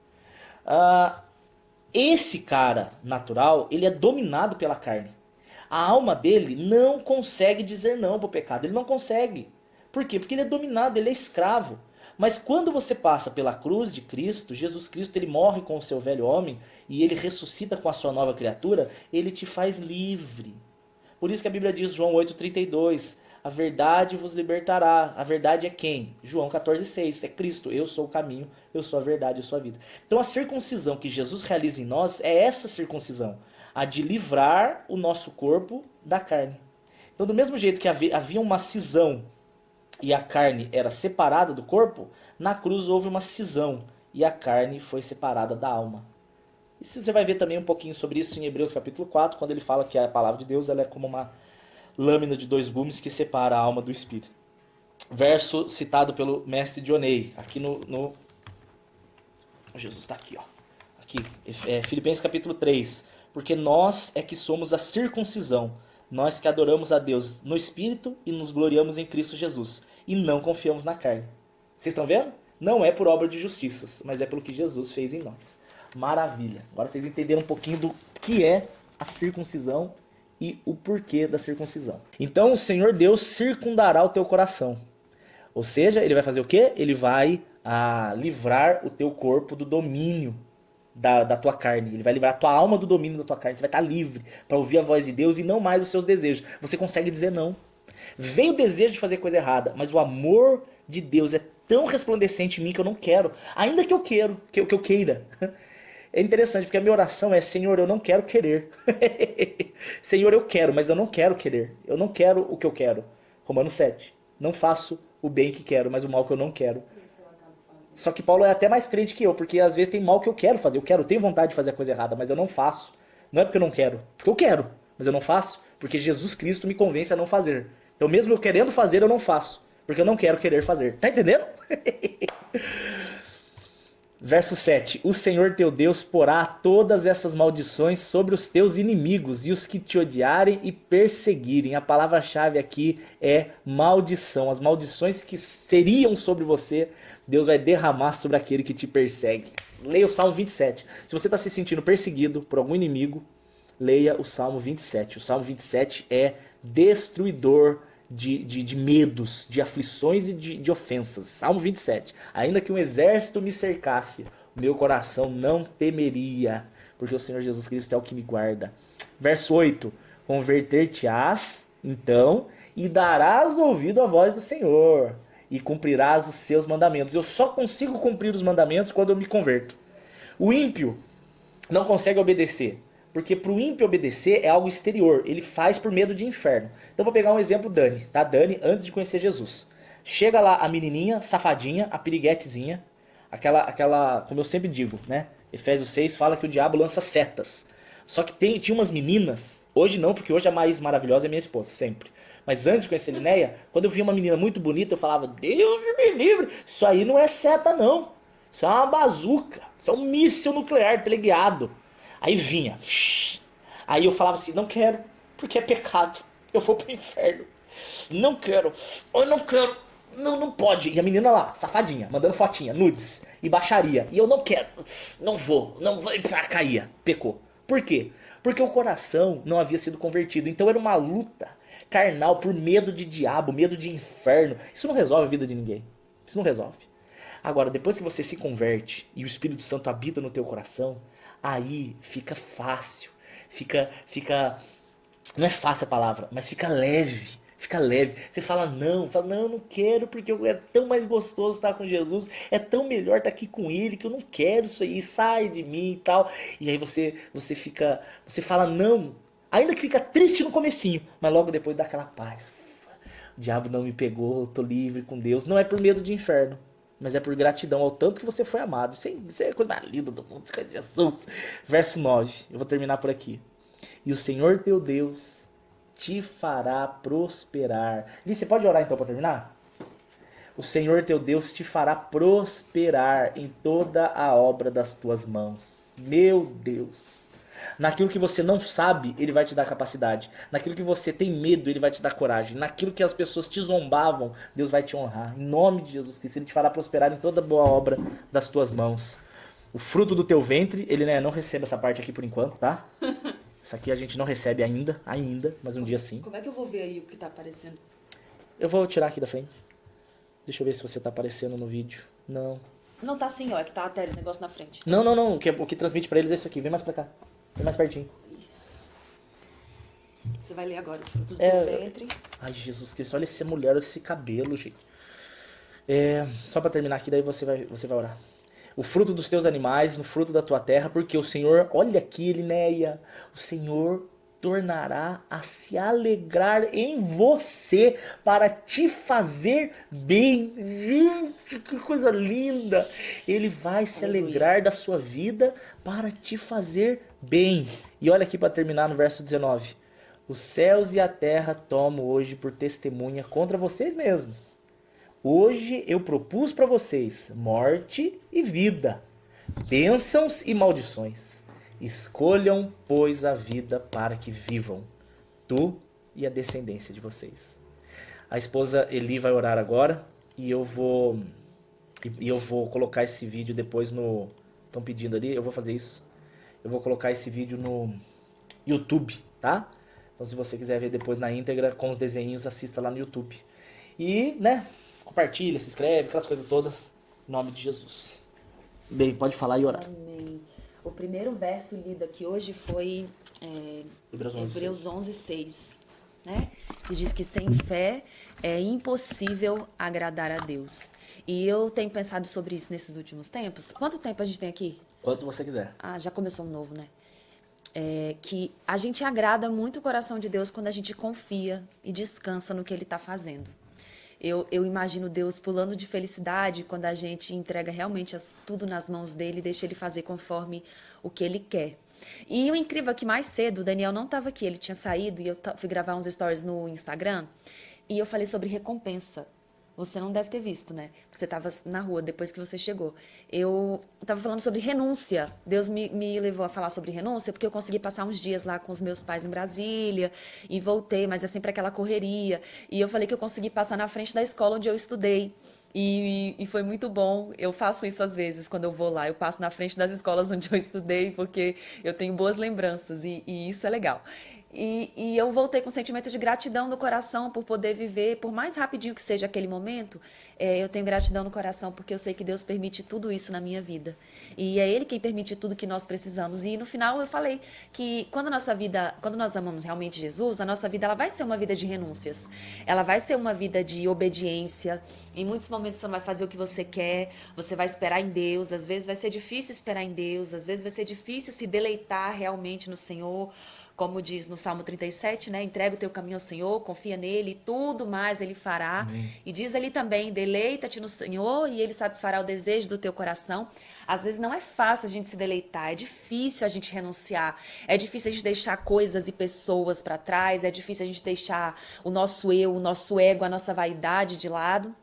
Esse cara natural, ele é dominado pela carne. A alma dele não consegue dizer não para o pecado. Ele não consegue. Por quê? Porque ele é dominado, ele é escravo. Mas quando você passa pela cruz de Cristo, Jesus Cristo, ele morre com o seu velho homem e ele ressuscita com a sua nova criatura, ele te faz livre. Por isso que a Bíblia diz, João 8,32, a verdade vos libertará. A verdade é quem? João 14,6, é Cristo. Eu sou o caminho, eu sou a verdade, eu sou a vida. Então a circuncisão que Jesus realiza em nós é essa circuncisão, a de livrar o nosso corpo da carne. Então do mesmo jeito que havia uma cisão e a carne era separada do corpo, na cruz houve uma cisão e a carne foi separada da alma. E você vai ver também um pouquinho sobre isso em Hebreus capítulo 4, quando ele fala que a palavra de Deus ela é como uma lâmina de 2 gumes que separa a alma do espírito. Verso citado pelo mestre Dionei, aqui no Jesus está aqui, ó. Aqui, Filipenses capítulo 3. Porque nós é que somos a circuncisão, nós que adoramos a Deus no Espírito e nos gloriamos em Cristo Jesus, e não confiamos na carne. Vocês estão vendo? Não é por obra de justiças, mas é pelo que Jesus fez em nós. Maravilha. Agora vocês entenderam um pouquinho do que é a circuncisão e o porquê da circuncisão. Então o Senhor Deus circundará o teu coração. Ou seja, ele vai fazer o quê? Ele vai livrar o teu corpo do domínio da tua carne. Ele vai livrar a tua alma do domínio da tua carne. Você vai estar livre para ouvir a voz de Deus e não mais os seus desejos. Você consegue dizer não. Vem o desejo de fazer coisa errada, mas o amor de Deus é tão resplandecente em mim que eu não quero. Ainda que eu queira. É interessante, porque a minha oração é: Senhor, eu não quero querer. Senhor, eu quero, mas eu não quero querer. Eu não quero o que eu quero. Romanos 7. Não faço o bem que quero, mas o mal que eu não quero. Só que Paulo é até mais crente que eu, porque às vezes tem mal que eu quero fazer. Eu tenho vontade de fazer a coisa errada, mas eu não faço. Não é porque eu não quero, porque eu quero, mas eu não faço, porque Jesus Cristo me convence a não fazer. Então mesmo eu querendo fazer, eu não faço, porque eu não quero querer fazer. Tá entendendo? Verso 7. O Senhor teu Deus porá todas essas maldições sobre os teus inimigos e os que te odiarem e perseguirem. A palavra-chave aqui é maldição. As maldições que seriam sobre você, Deus vai derramar sobre aquele que te persegue. Leia o Salmo 27. Se você está se sentindo perseguido por algum inimigo, leia o Salmo 27. O Salmo 27 é destruidor de medos, de aflições e de ofensas. Salmo 27. Ainda que um exército me cercasse, meu coração não temeria, porque o Senhor Jesus Cristo é o que me guarda. Verso 8. Converter-te-ás, então, e darás ouvido à voz do Senhor, e cumprirás os seus mandamentos. Eu só consigo cumprir os mandamentos quando eu me converto. O ímpio não consegue obedecer, porque para o ímpio obedecer é algo exterior. Ele faz por medo de inferno. Então vou pegar um exemplo, Dani. Tá? Dani, antes de conhecer Jesus. Chega lá a menininha, safadinha, a piriguetezinha. Aquela, como eu sempre digo, né? Efésios 6 fala que o diabo lança setas. Só que tinha umas meninas. Hoje não, porque hoje a mais maravilhosa é minha esposa, sempre. Mas antes de conhecer Linéia, quando eu via uma menina muito bonita, eu falava: Deus me livre. Isso aí não é seta, não. Isso é uma bazuca. Isso é um míssil nuclear teleguiado. Aí vinha. Aí eu falava assim: não quero, porque é pecado. Eu vou pro inferno. Não quero. Eu não quero. Não pode. E a menina lá, safadinha, mandando fotinha, nudes e baixaria. E eu não quero. Não vou. Caía. Pecou. Por quê? Porque o coração não havia sido convertido. Então era uma luta carnal por medo de diabo, medo de inferno. Isso não resolve a vida de ninguém. Isso não resolve. Agora, depois que você se converte e o Espírito Santo habita no teu coração, aí fica fácil. Não é fácil a palavra, mas fica leve. Fica leve. Você fala, não, eu não quero porque é tão mais gostoso estar com Jesus, é tão melhor estar aqui com Ele que eu não quero isso aí, sai de mim e tal. E aí você fala não, ainda que fica triste no comecinho, mas logo depois dá aquela paz. O diabo não me pegou, eu tô livre com Deus. Não é por medo de inferno, mas é por gratidão ao tanto que você foi amado. Isso é a coisa mais linda do mundo, de Jesus. Verso 9, eu vou terminar por aqui. E o Senhor teu Deus te fará prosperar. Li, você pode orar então para terminar? O Senhor teu Deus te fará prosperar em toda a obra das tuas mãos. Meu Deus. Naquilo que você não sabe, Ele vai te dar capacidade. Naquilo que você tem medo, Ele vai te dar coragem. Naquilo que as pessoas te zombavam, Deus vai te honrar. Em nome de Jesus Cristo, Ele te fará prosperar em toda boa obra das tuas mãos. O fruto do teu ventre, ele não recebe essa parte aqui por enquanto, tá? Isso aqui a gente não recebe ainda, mas um dia sim. Como é que eu vou ver aí o que tá aparecendo? Eu vou tirar aqui da frente. Deixa eu ver se você tá aparecendo no vídeo. Não. Não, tá assim, ó, é que tá até o negócio na frente. Não. O que transmite pra eles é isso aqui. Vem mais pra cá. Vem mais pertinho. Você vai ler agora o fruto do teu ventre. Ai, Jesus Cristo, olha essa mulher, olha esse cabelo, gente. Só pra terminar aqui, daí você vai orar. O fruto dos teus animais, o fruto da tua terra, porque o Senhor, olha aqui, Elinéia, o Senhor tornará a se alegrar em você para te fazer bem. Gente, que coisa linda! Ele vai se alegrar da sua vida para te fazer bem. E olha aqui para terminar no verso 19. Os céus e a terra tomo hoje por testemunha contra vocês mesmos. Hoje eu propus para vocês morte e vida, bênçãos e maldições. Escolham, pois, a vida para que vivam, tu e a descendência de vocês. A esposa Eli vai orar agora e eu vou colocar esse vídeo depois no... Estão pedindo ali, eu vou fazer isso. Eu vou colocar esse vídeo no YouTube, tá? Então se você quiser ver depois na íntegra com os desenhos, assista lá no YouTube. E, compartilha, se inscreve, aquelas coisas todas. Em nome de Jesus. Bem, pode falar e orar. Amém. O primeiro verso lido aqui hoje foi Hebreus 11:6, né? Que diz que sem fé é impossível agradar a Deus. E eu tenho pensado sobre isso nesses últimos tempos. Quanto tempo a gente tem aqui? Quanto você quiser. Já começou um novo, né? Que a gente agrada muito o coração de Deus quando a gente confia e descansa no que Ele está fazendo. Eu imagino Deus pulando de felicidade quando a gente entrega realmente tudo nas mãos dele e deixa ele fazer conforme o que ele quer. E o incrível é que mais cedo o Daniel não estava aqui, ele tinha saído e eu fui gravar uns stories no Instagram e eu falei sobre recompensa. Você não deve ter visto, né? Porque você estava na rua depois que você chegou. Eu estava falando sobre renúncia. Deus me levou a falar sobre renúncia porque eu consegui passar uns dias lá com os meus pais em Brasília e voltei, mas é sempre aquela correria. E eu falei que eu consegui passar na frente da escola onde eu estudei. E foi muito bom. Eu faço isso às vezes quando eu vou lá. Eu passo na frente das escolas onde eu estudei porque eu tenho boas lembranças e isso é legal. E eu voltei com um sentimento de gratidão no coração por poder viver, por mais rapidinho que seja aquele momento, eu tenho gratidão no coração porque eu sei que Deus permite tudo isso na minha vida. E é Ele quem permite tudo que nós precisamos. E no final eu falei que quando nós amamos realmente Jesus, a nossa vida ela vai ser uma vida de renúncias. Ela vai ser uma vida de obediência. Em muitos momentos você não vai fazer o que você quer, você vai esperar em Deus. Às vezes vai ser difícil esperar em Deus, às vezes vai ser difícil se deleitar realmente no Senhor. Como diz no Salmo 37, né? Entrega o teu caminho ao Senhor, confia nele, e tudo mais ele fará. Amém. E diz ali também, deleita-te no Senhor e ele satisfará o desejo do teu coração. Às vezes não é fácil a gente se deleitar, é difícil a gente renunciar, é difícil a gente deixar coisas e pessoas para trás, é difícil a gente deixar o nosso eu, o nosso ego, a nossa vaidade de lado.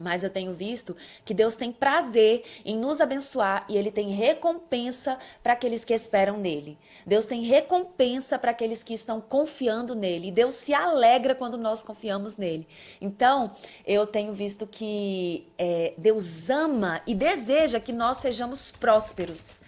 Mas eu tenho visto que Deus tem prazer em nos abençoar e Ele tem recompensa para aqueles que esperam nele. Deus tem recompensa para aqueles que estão confiando nele. E Deus se alegra quando nós confiamos nele. Então, eu tenho visto que Deus ama e deseja que nós sejamos prósperos.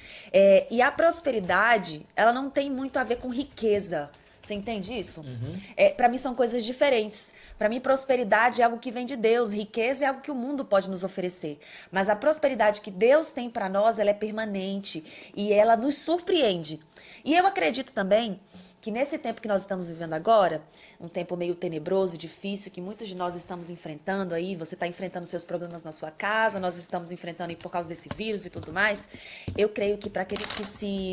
E a prosperidade, ela não tem muito a ver com riqueza. Você entende isso? Uhum. Para mim são coisas diferentes. Para mim, prosperidade é algo que vem de Deus, riqueza é algo que o mundo pode nos oferecer. Mas a prosperidade que Deus tem para nós, ela é permanente e ela nos surpreende. E eu acredito também que nesse tempo que nós estamos vivendo agora, um tempo meio tenebroso, difícil, que muitos de nós estamos enfrentando aí, você está enfrentando seus problemas na sua casa, nós estamos enfrentando aí por causa desse vírus e tudo mais, eu creio que para aqueles que se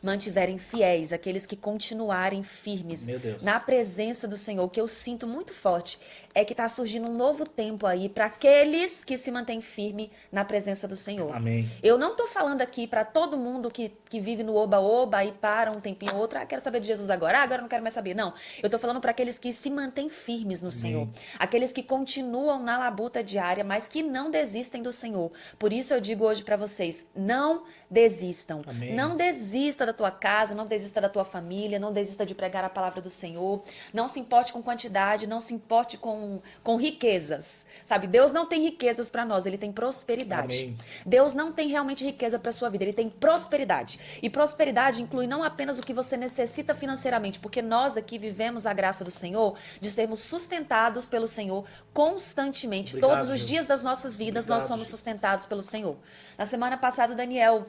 mantiverem fiéis, aqueles que continuarem firmes Meu Deus. na presença do Senhor, o que eu sinto muito forte é que está surgindo um novo tempo aí para aqueles que se mantêm firmes na presença do Senhor. Amém. Eu não estou falando aqui para todo mundo que vive no oba-oba e para um tempinho ou outro, quero saber de Jesus agora, agora não quero mais saber. Não, eu estou falando para aqueles que se mantêm firmes no Senhor, aqueles que continuam na labuta diária, mas que não desistem do Senhor. Por isso eu digo hoje para vocês, não desistam. Amém. Não desista da tua casa, não desista da tua família, não desista de pregar a palavra do Senhor, não se importe com quantidade, não se importe com riquezas, sabe? Deus não tem riquezas para nós, Ele tem prosperidade. Amém. Deus não tem realmente riqueza para sua vida, Ele tem prosperidade. E prosperidade inclui não apenas o que você necessita financeiramente, porque nós aqui vivemos a graça do Senhor de sermos sustentados pelo Senhor constantemente. Obrigado, Todos os Deus. dias das nossas vidas Obrigado, nós somos Jesus. sustentados pelo Senhor. Na semana passada o Daniel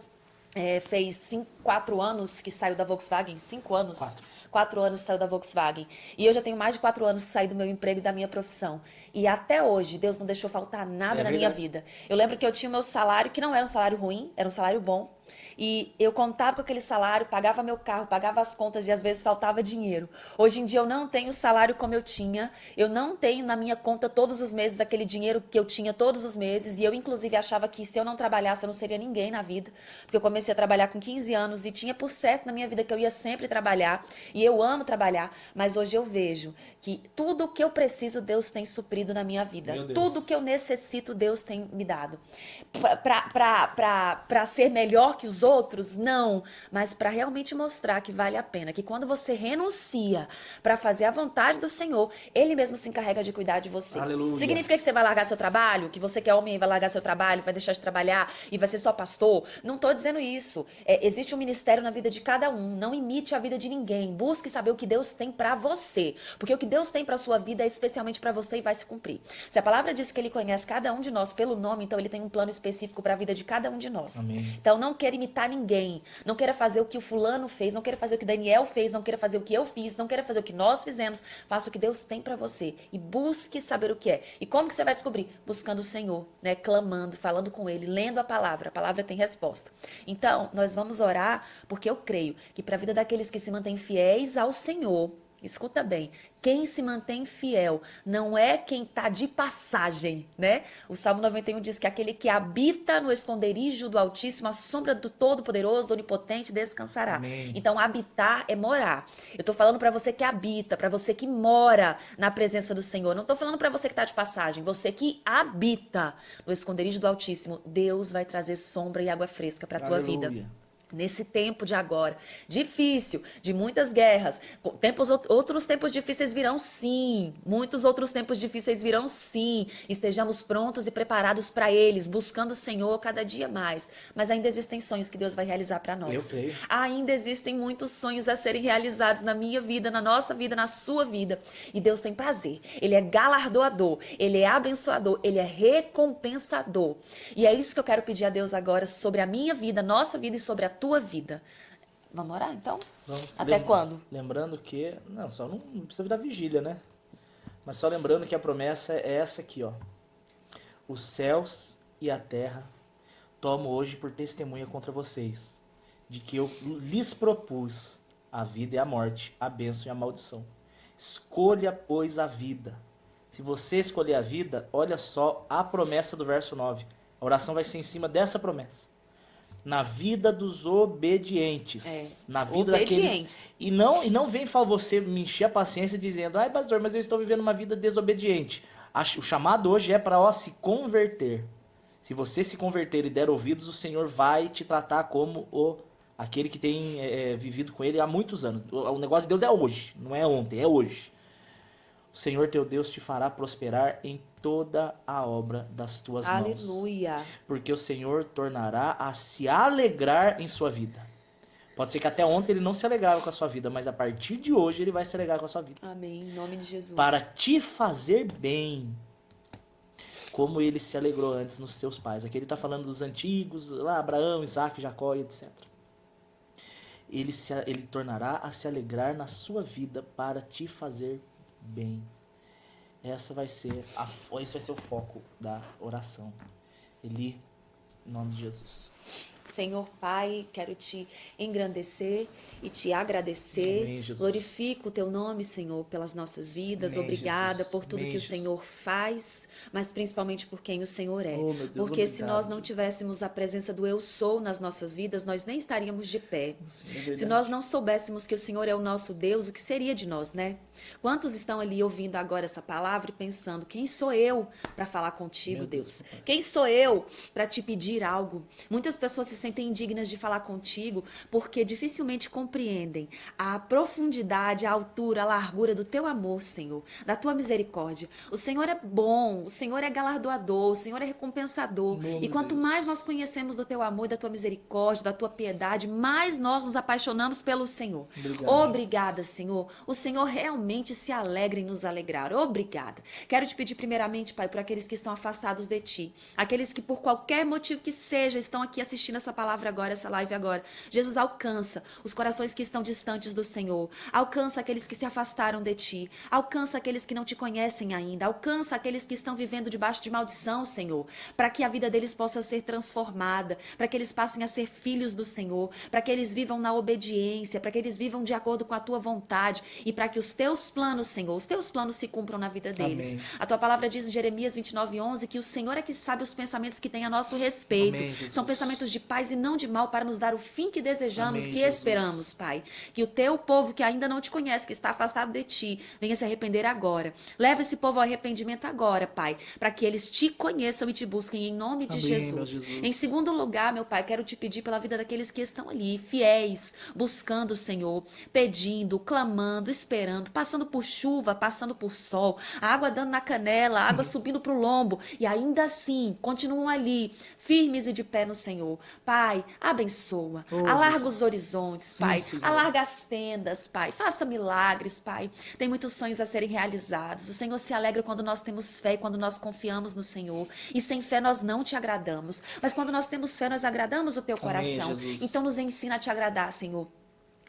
fez 4 anos que saiu da Volkswagen, 5 anos. 4 anos que saiu da Volkswagen. E eu já tenho mais de 4 anos que saí do meu emprego e da minha profissão. E até hoje, Deus não deixou faltar nada na minha vida. Eu lembro que eu tinha o meu salário, que não era um salário ruim, era um salário bom. E eu contava com aquele salário, pagava meu carro, pagava as contas e às vezes faltava dinheiro. Hoje em dia eu não tenho salário como eu tinha, eu não tenho na minha conta todos os meses aquele dinheiro que eu tinha todos os meses. E eu inclusive achava que se eu não trabalhasse eu não seria ninguém na vida. Porque eu comecei a trabalhar com 15 anos e tinha por certo na minha vida que eu ia sempre trabalhar. E eu amo trabalhar, mas hoje eu vejo que tudo o que eu preciso Deus tem suprido na minha vida. Tudo que eu necessito Deus tem me dado. Para ser melhor que os outros? Não, mas para realmente mostrar que vale a pena, que quando você renuncia para fazer a vontade do Senhor, Ele mesmo se encarrega de cuidar de você. Aleluia. Significa que você vai largar seu trabalho? Que você que é homem vai largar seu trabalho, vai deixar de trabalhar e vai ser só pastor? Não estou dizendo isso. Existe um ministério na vida de cada um. Não imite a vida de ninguém. Busque saber o que Deus tem para você, porque o que Deus tem para sua vida é especialmente para você e vai se cumprir. Se a palavra diz que Ele conhece cada um de nós pelo nome, então Ele tem um plano específico para a vida de cada um de nós. Amém. Então não queira imitar ninguém, não queira fazer o que o fulano fez, não queira fazer o que Daniel fez, não queira fazer o que eu fiz, não queira fazer o que nós fizemos. Faça o que Deus tem para você e busque saber o que é. E como que você vai descobrir? Buscando o Senhor, né? Clamando, falando com Ele, lendo a palavra tem resposta. Então, nós vamos orar porque eu creio que para a vida daqueles que se mantêm fiéis ao Senhor, escuta bem, quem se mantém fiel não é quem está de passagem, né? O Salmo 91 diz que aquele que habita no esconderijo do Altíssimo, a sombra do Todo-Poderoso, do Onipotente, descansará. Amém. Então, habitar é morar. Eu tô falando para você que habita, para você que mora na presença do Senhor. Não tô falando para você que está de passagem, você que habita no esconderijo do Altíssimo. Deus vai trazer sombra e água fresca para tua vida. Nesse tempo de agora, difícil, de muitas guerras, outros tempos difíceis virão sim, muitos outros tempos difíceis virão sim, estejamos prontos e preparados para eles, buscando o Senhor cada dia mais, mas ainda existem sonhos que Deus vai realizar para nós. Eu creio. Ainda existem muitos sonhos a serem realizados na minha vida, na nossa vida, na sua vida, e Deus tem prazer, Ele é galardoador, Ele é abençoador, Ele é recompensador, e é isso que eu quero pedir a Deus agora sobre a minha vida, nossa vida e sobre a tua vida. Vamos orar então? Vamos. Até quando? Lembrando que... Não, só não precisa da vigília, né? Mas só lembrando que a promessa é essa aqui, ó. Os céus e a terra tomo hoje por testemunha contra vocês, de que eu lhes propus a vida e a morte, a bênção e a maldição. Escolha, pois, a vida. Se você escolher a vida, olha só a promessa do verso 9. A oração vai ser em cima dessa promessa. Na vida dos obedientes. Na vida daqueles... E não vem falar você me encher a paciência dizendo, ai, pastor, mas eu estou vivendo uma vida desobediente. O chamado hoje é para se converter. Se você se converter e der ouvidos, o Senhor vai te tratar como aquele que tem vivido com Ele há muitos anos. O negócio de Deus é hoje, não é ontem, é hoje. O Senhor teu Deus te fará prosperar em toda a obra das tuas mãos. Aleluia. Porque o Senhor tornará a se alegrar em sua vida. Pode ser que até ontem ele não se alegrava com a sua vida, mas a partir de hoje ele vai se alegrar com a sua vida. Amém. Em nome de Jesus. Para te fazer bem, como ele se alegrou antes nos seus pais. Aqui ele está falando dos antigos, lá Abraão, Isaac, Jacó e etc. Ele tornará a se alegrar na sua vida para te fazer bem. Esse vai ser o foco da oração. Em nome de Jesus. Senhor Pai, quero te engrandecer e te agradecer. Amém, Jesus. Glorifico o teu nome, Senhor, pelas nossas vidas. Amém, Obrigada Jesus. por tudo Amém, que o Jesus. Senhor faz, mas principalmente por quem o Senhor é. Oh, meu Deus, Porque se obrigado, nós não Jesus. tivéssemos a presença do Eu Sou nas nossas vidas, nós nem estaríamos de pé. Sim, é verdade. Se nós não soubéssemos que o Senhor é o nosso Deus, o que seria de nós, né? Quantos estão ali ouvindo agora essa palavra e pensando, quem sou eu para falar contigo, Meu Deus, Deus? papai. Quem sou eu para te pedir algo? Muitas pessoas se sentem indignas de falar contigo porque dificilmente compreendem a profundidade, a altura, a largura do teu amor, Senhor, da tua misericórdia. O Senhor é bom, o Senhor é galardoador, o Senhor é recompensador. Oh, E meu quanto Deus. mais nós conhecemos do teu amor e da tua misericórdia, da tua piedade, mais nós nos apaixonamos pelo Senhor. Obrigado, Obrigada, Senhor. O Senhor realmente se alegra em nos alegrar. Obrigada. Quero te pedir primeiramente, Pai, por aqueles que estão afastados de ti, aqueles que por qualquer motivo que seja estão aqui assistindo essa palavra agora, essa live agora. Jesus, alcança os corações que estão distantes do Senhor. Alcança aqueles que se afastaram de ti. Alcança aqueles que não te conhecem ainda. Alcança aqueles que estão vivendo debaixo de maldição, Senhor, para que a vida deles possa ser transformada, para que eles passem a ser filhos do Senhor, para que eles vivam na obediência, para que eles vivam de acordo com a tua vontade e para que os teus planos, Senhor, os teus planos se cumpram na vida deles. Amém. A tua palavra diz em Jeremias 29:11 que o Senhor é que sabe os pensamentos que tem a nosso respeito. Amém, Jesus. São pensamentos de paz e não de mal para nos dar o fim que desejamos, Amém, que Jesus. esperamos, Pai. Que o teu povo que ainda não te conhece, que está afastado de ti, venha se arrepender agora. Leva esse povo ao arrependimento agora, Pai, para que eles te conheçam e te busquem em nome de Amém, meu Jesus. Jesus. Em segundo lugar, meu Pai, quero te pedir pela vida daqueles que estão ali, fiéis, buscando o Senhor, pedindo, clamando, esperando, passando por chuva, passando por sol, a água dando na canela, a água subindo para o lombo, e ainda assim continuam ali, firmes e de pé no Senhor. Pai, abençoa, Oh, alarga Jesus. os horizontes, Sim, Pai, Senhor. alarga as tendas, Pai, faça milagres, Pai. Tem muitos sonhos a serem realizados. O Senhor se alegra quando nós temos fé e quando nós confiamos no Senhor. E sem fé nós não te agradamos. Mas quando nós temos fé, nós agradamos o teu Amém, coração. Jesus. Então nos ensina a te agradar, Senhor.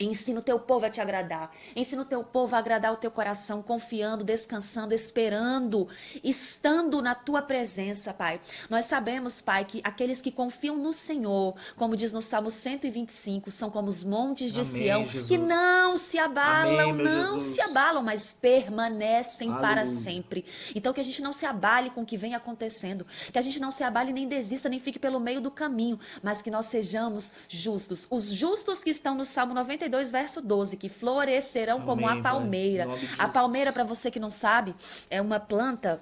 Ensina o teu povo a te agradar. Ensina o teu povo a agradar o teu coração, confiando, descansando, esperando, estando na tua presença, Pai. Nós sabemos, Pai, que aqueles que confiam no Senhor, como diz no Salmo 125, são como os montes de Amém, Sião, Jesus. que não se abalam, Amém, meu não Jesus. se abalam, mas permanecem para Aleluia. sempre. Então que a gente não se abale com o que vem acontecendo, que a gente não se abale nem desista, nem fique pelo meio do caminho, mas que nós sejamos justos. Os justos que estão no Salmo 92, verso 12, que florescerão como Amém, a Pai. palmeira. Em nome de A Jesus. palmeira, para você que não sabe, é uma planta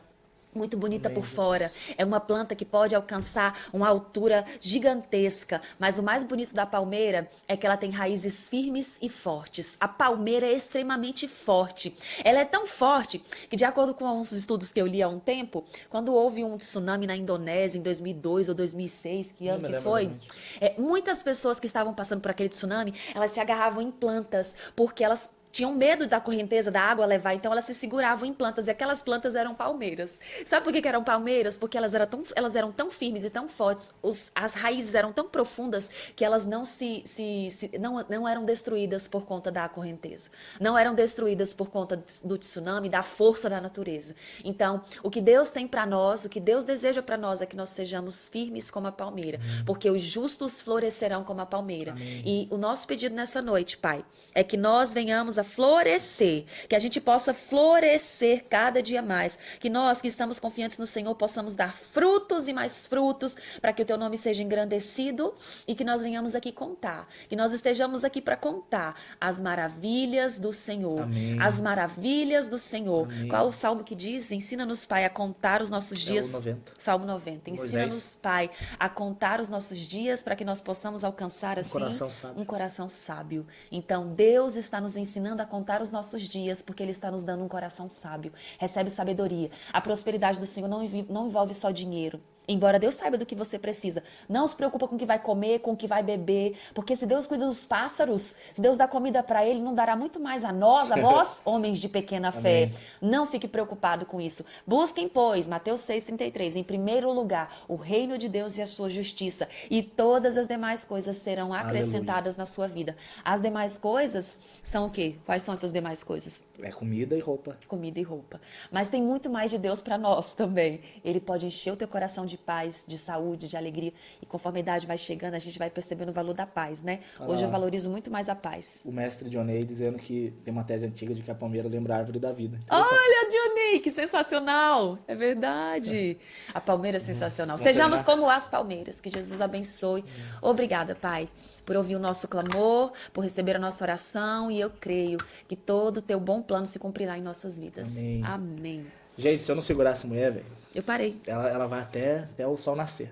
muito bonita Amém, por Jesus. fora. É uma planta que pode alcançar uma altura gigantesca. Mas o mais bonito da palmeira é que ela tem raízes firmes e fortes. A palmeira é extremamente forte. Ela é tão forte que, de acordo com uns estudos que eu li há um tempo, quando houve um tsunami na Indonésia em 2002 ou 2006, que ano me que lembro foi, exatamente. muitas pessoas que estavam passando por aquele tsunami, elas se agarravam em plantas porque elas tinham medo da correnteza da água levar, então elas se seguravam em plantas, e aquelas plantas eram palmeiras. Sabe por que eram palmeiras? Porque elas eram tão firmes e tão fortes, as raízes eram tão profundas que elas não eram destruídas por conta da correnteza. Não eram destruídas por conta do tsunami, da força da natureza. Então, o que Deus tem para nós, o que Deus deseja para nós é que nós sejamos firmes como a palmeira, porque os justos florescerão como a palmeira. Amém. E o nosso pedido nessa noite, Pai, é que nós venhamos a florescer, que a gente possa florescer cada dia mais, que nós que estamos confiantes no Senhor possamos dar frutos e mais frutos, para que o teu nome seja engrandecido e que nós venhamos aqui contar, que nós estejamos aqui para contar as maravilhas do Senhor, Amém. as maravilhas do Senhor. Amém. Qual o salmo que diz? Ensina-nos, Pai, a contar os nossos dias. o 90. Salmo 90. Moisés. Ensina-nos, Pai, a contar os nossos dias para que nós possamos alcançar assim coração sábio. um coração sábio. Então, Deus está nos ensinando a contar os nossos dias, porque Ele está nos dando um coração sábio. Recebe sabedoria. A prosperidade do Senhor não envolve só dinheiro. Embora Deus saiba do que você precisa. Não se preocupa com o que vai comer, com o que vai beber. Porque se Deus cuida dos pássaros, se Deus dá comida para ele, não dará muito mais a nós, homens de pequena fé. Amém. Não fique preocupado com isso. Busquem, pois, Mateus 6,33, em primeiro lugar, o reino de Deus e a sua justiça. E todas as demais coisas serão acrescentadas na sua vida. As demais coisas são o quê? Quais são essas demais coisas? É comida e roupa. Comida e roupa. Mas tem muito mais de Deus para nós também. Ele pode encher o teu coração de paz, de saúde, de alegria. E conforme a idade vai chegando, a gente vai percebendo o valor da paz, né? Hoje eu valorizo muito mais a paz. O mestre Dionei dizendo que tem uma tese antiga de que a palmeira lembra a árvore da vida. Interessante. Olha, Dionei, que sensacional! É verdade. A palmeira é sensacional. Vamos Sejamos terminar? como as palmeiras. Que Jesus abençoe. Obrigada, Pai, por ouvir o nosso clamor, por receber a nossa oração. E eu creio que todo o teu bom plano se cumprirá em nossas vidas. Amém. Amém. Gente, se eu não segurar essa mulher, velho, Eu parei. ela vai até o sol nascer.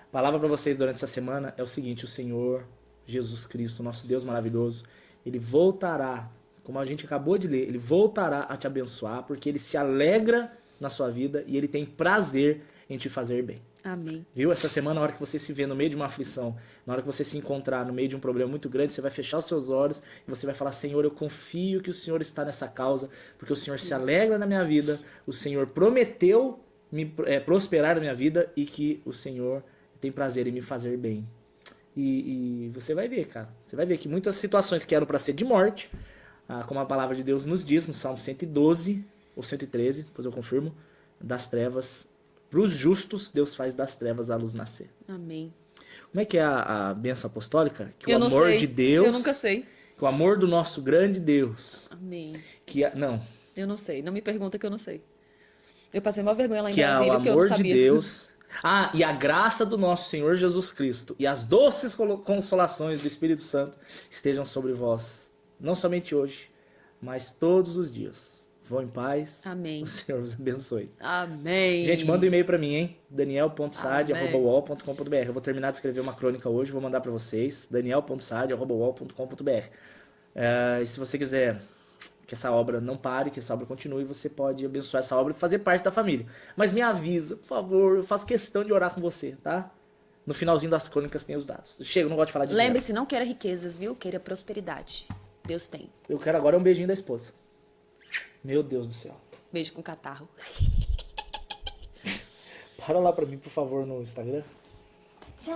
A palavra para vocês durante essa semana é o seguinte: o Senhor Jesus Cristo, nosso Deus maravilhoso, ele voltará, como a gente acabou de ler, ele voltará a te abençoar, porque ele se alegra na sua vida e ele tem prazer em te fazer bem. Amém. Viu? Essa semana, na hora que você se vê no meio de uma aflição, na hora que você se encontrar no meio de um problema muito grande, você vai fechar os seus olhos e você vai falar: Senhor, eu confio que o Senhor está nessa causa, porque o Senhor se alegra na minha vida, o Senhor prometeu me prosperar na minha vida e que o Senhor tem prazer em me fazer bem. E você vai ver, cara. Você vai ver que muitas situações que eram para ser de morte, como a palavra de Deus nos diz, no Salmo 112 ou 113, depois eu confirmo, das trevas, para os justos, Deus faz das trevas a luz nascer. Amém. Como é que é a bênção apostólica? Que Eu o não amor sei. de Deus, Eu nunca sei. que o amor do nosso grande Deus, Amém. não, Eu não sei. Não me pergunta que eu não sei. Eu passei uma vergonha lá em que é o Brasília, que eu não amor de sabia. Deus, e a graça do nosso Senhor Jesus Cristo e as doces consolações do Espírito Santo estejam sobre vós, não somente hoje, mas todos os dias. Vão em paz. Amém. O Senhor os abençoe. Amém. Gente, manda um e-mail pra mim, hein? daniel.sade@uol.com.br. Eu vou terminar de escrever uma crônica hoje, vou mandar pra vocês. daniel.sade@uol.com.br. E se você quiser que essa obra não pare, que essa obra continue, você pode abençoar essa obra e fazer parte da família. Mas me avisa, por favor, eu faço questão de orar com você, tá? No finalzinho das crônicas tem os dados. Chega, eu não gosto de falar de dinheiro. Lembre-se, não queira riquezas, viu? Queira prosperidade. Deus tem. Eu quero agora um beijinho da esposa. Meu Deus do céu. Beijo com catarro. Para lá pra mim, por favor, no Instagram. Tchau.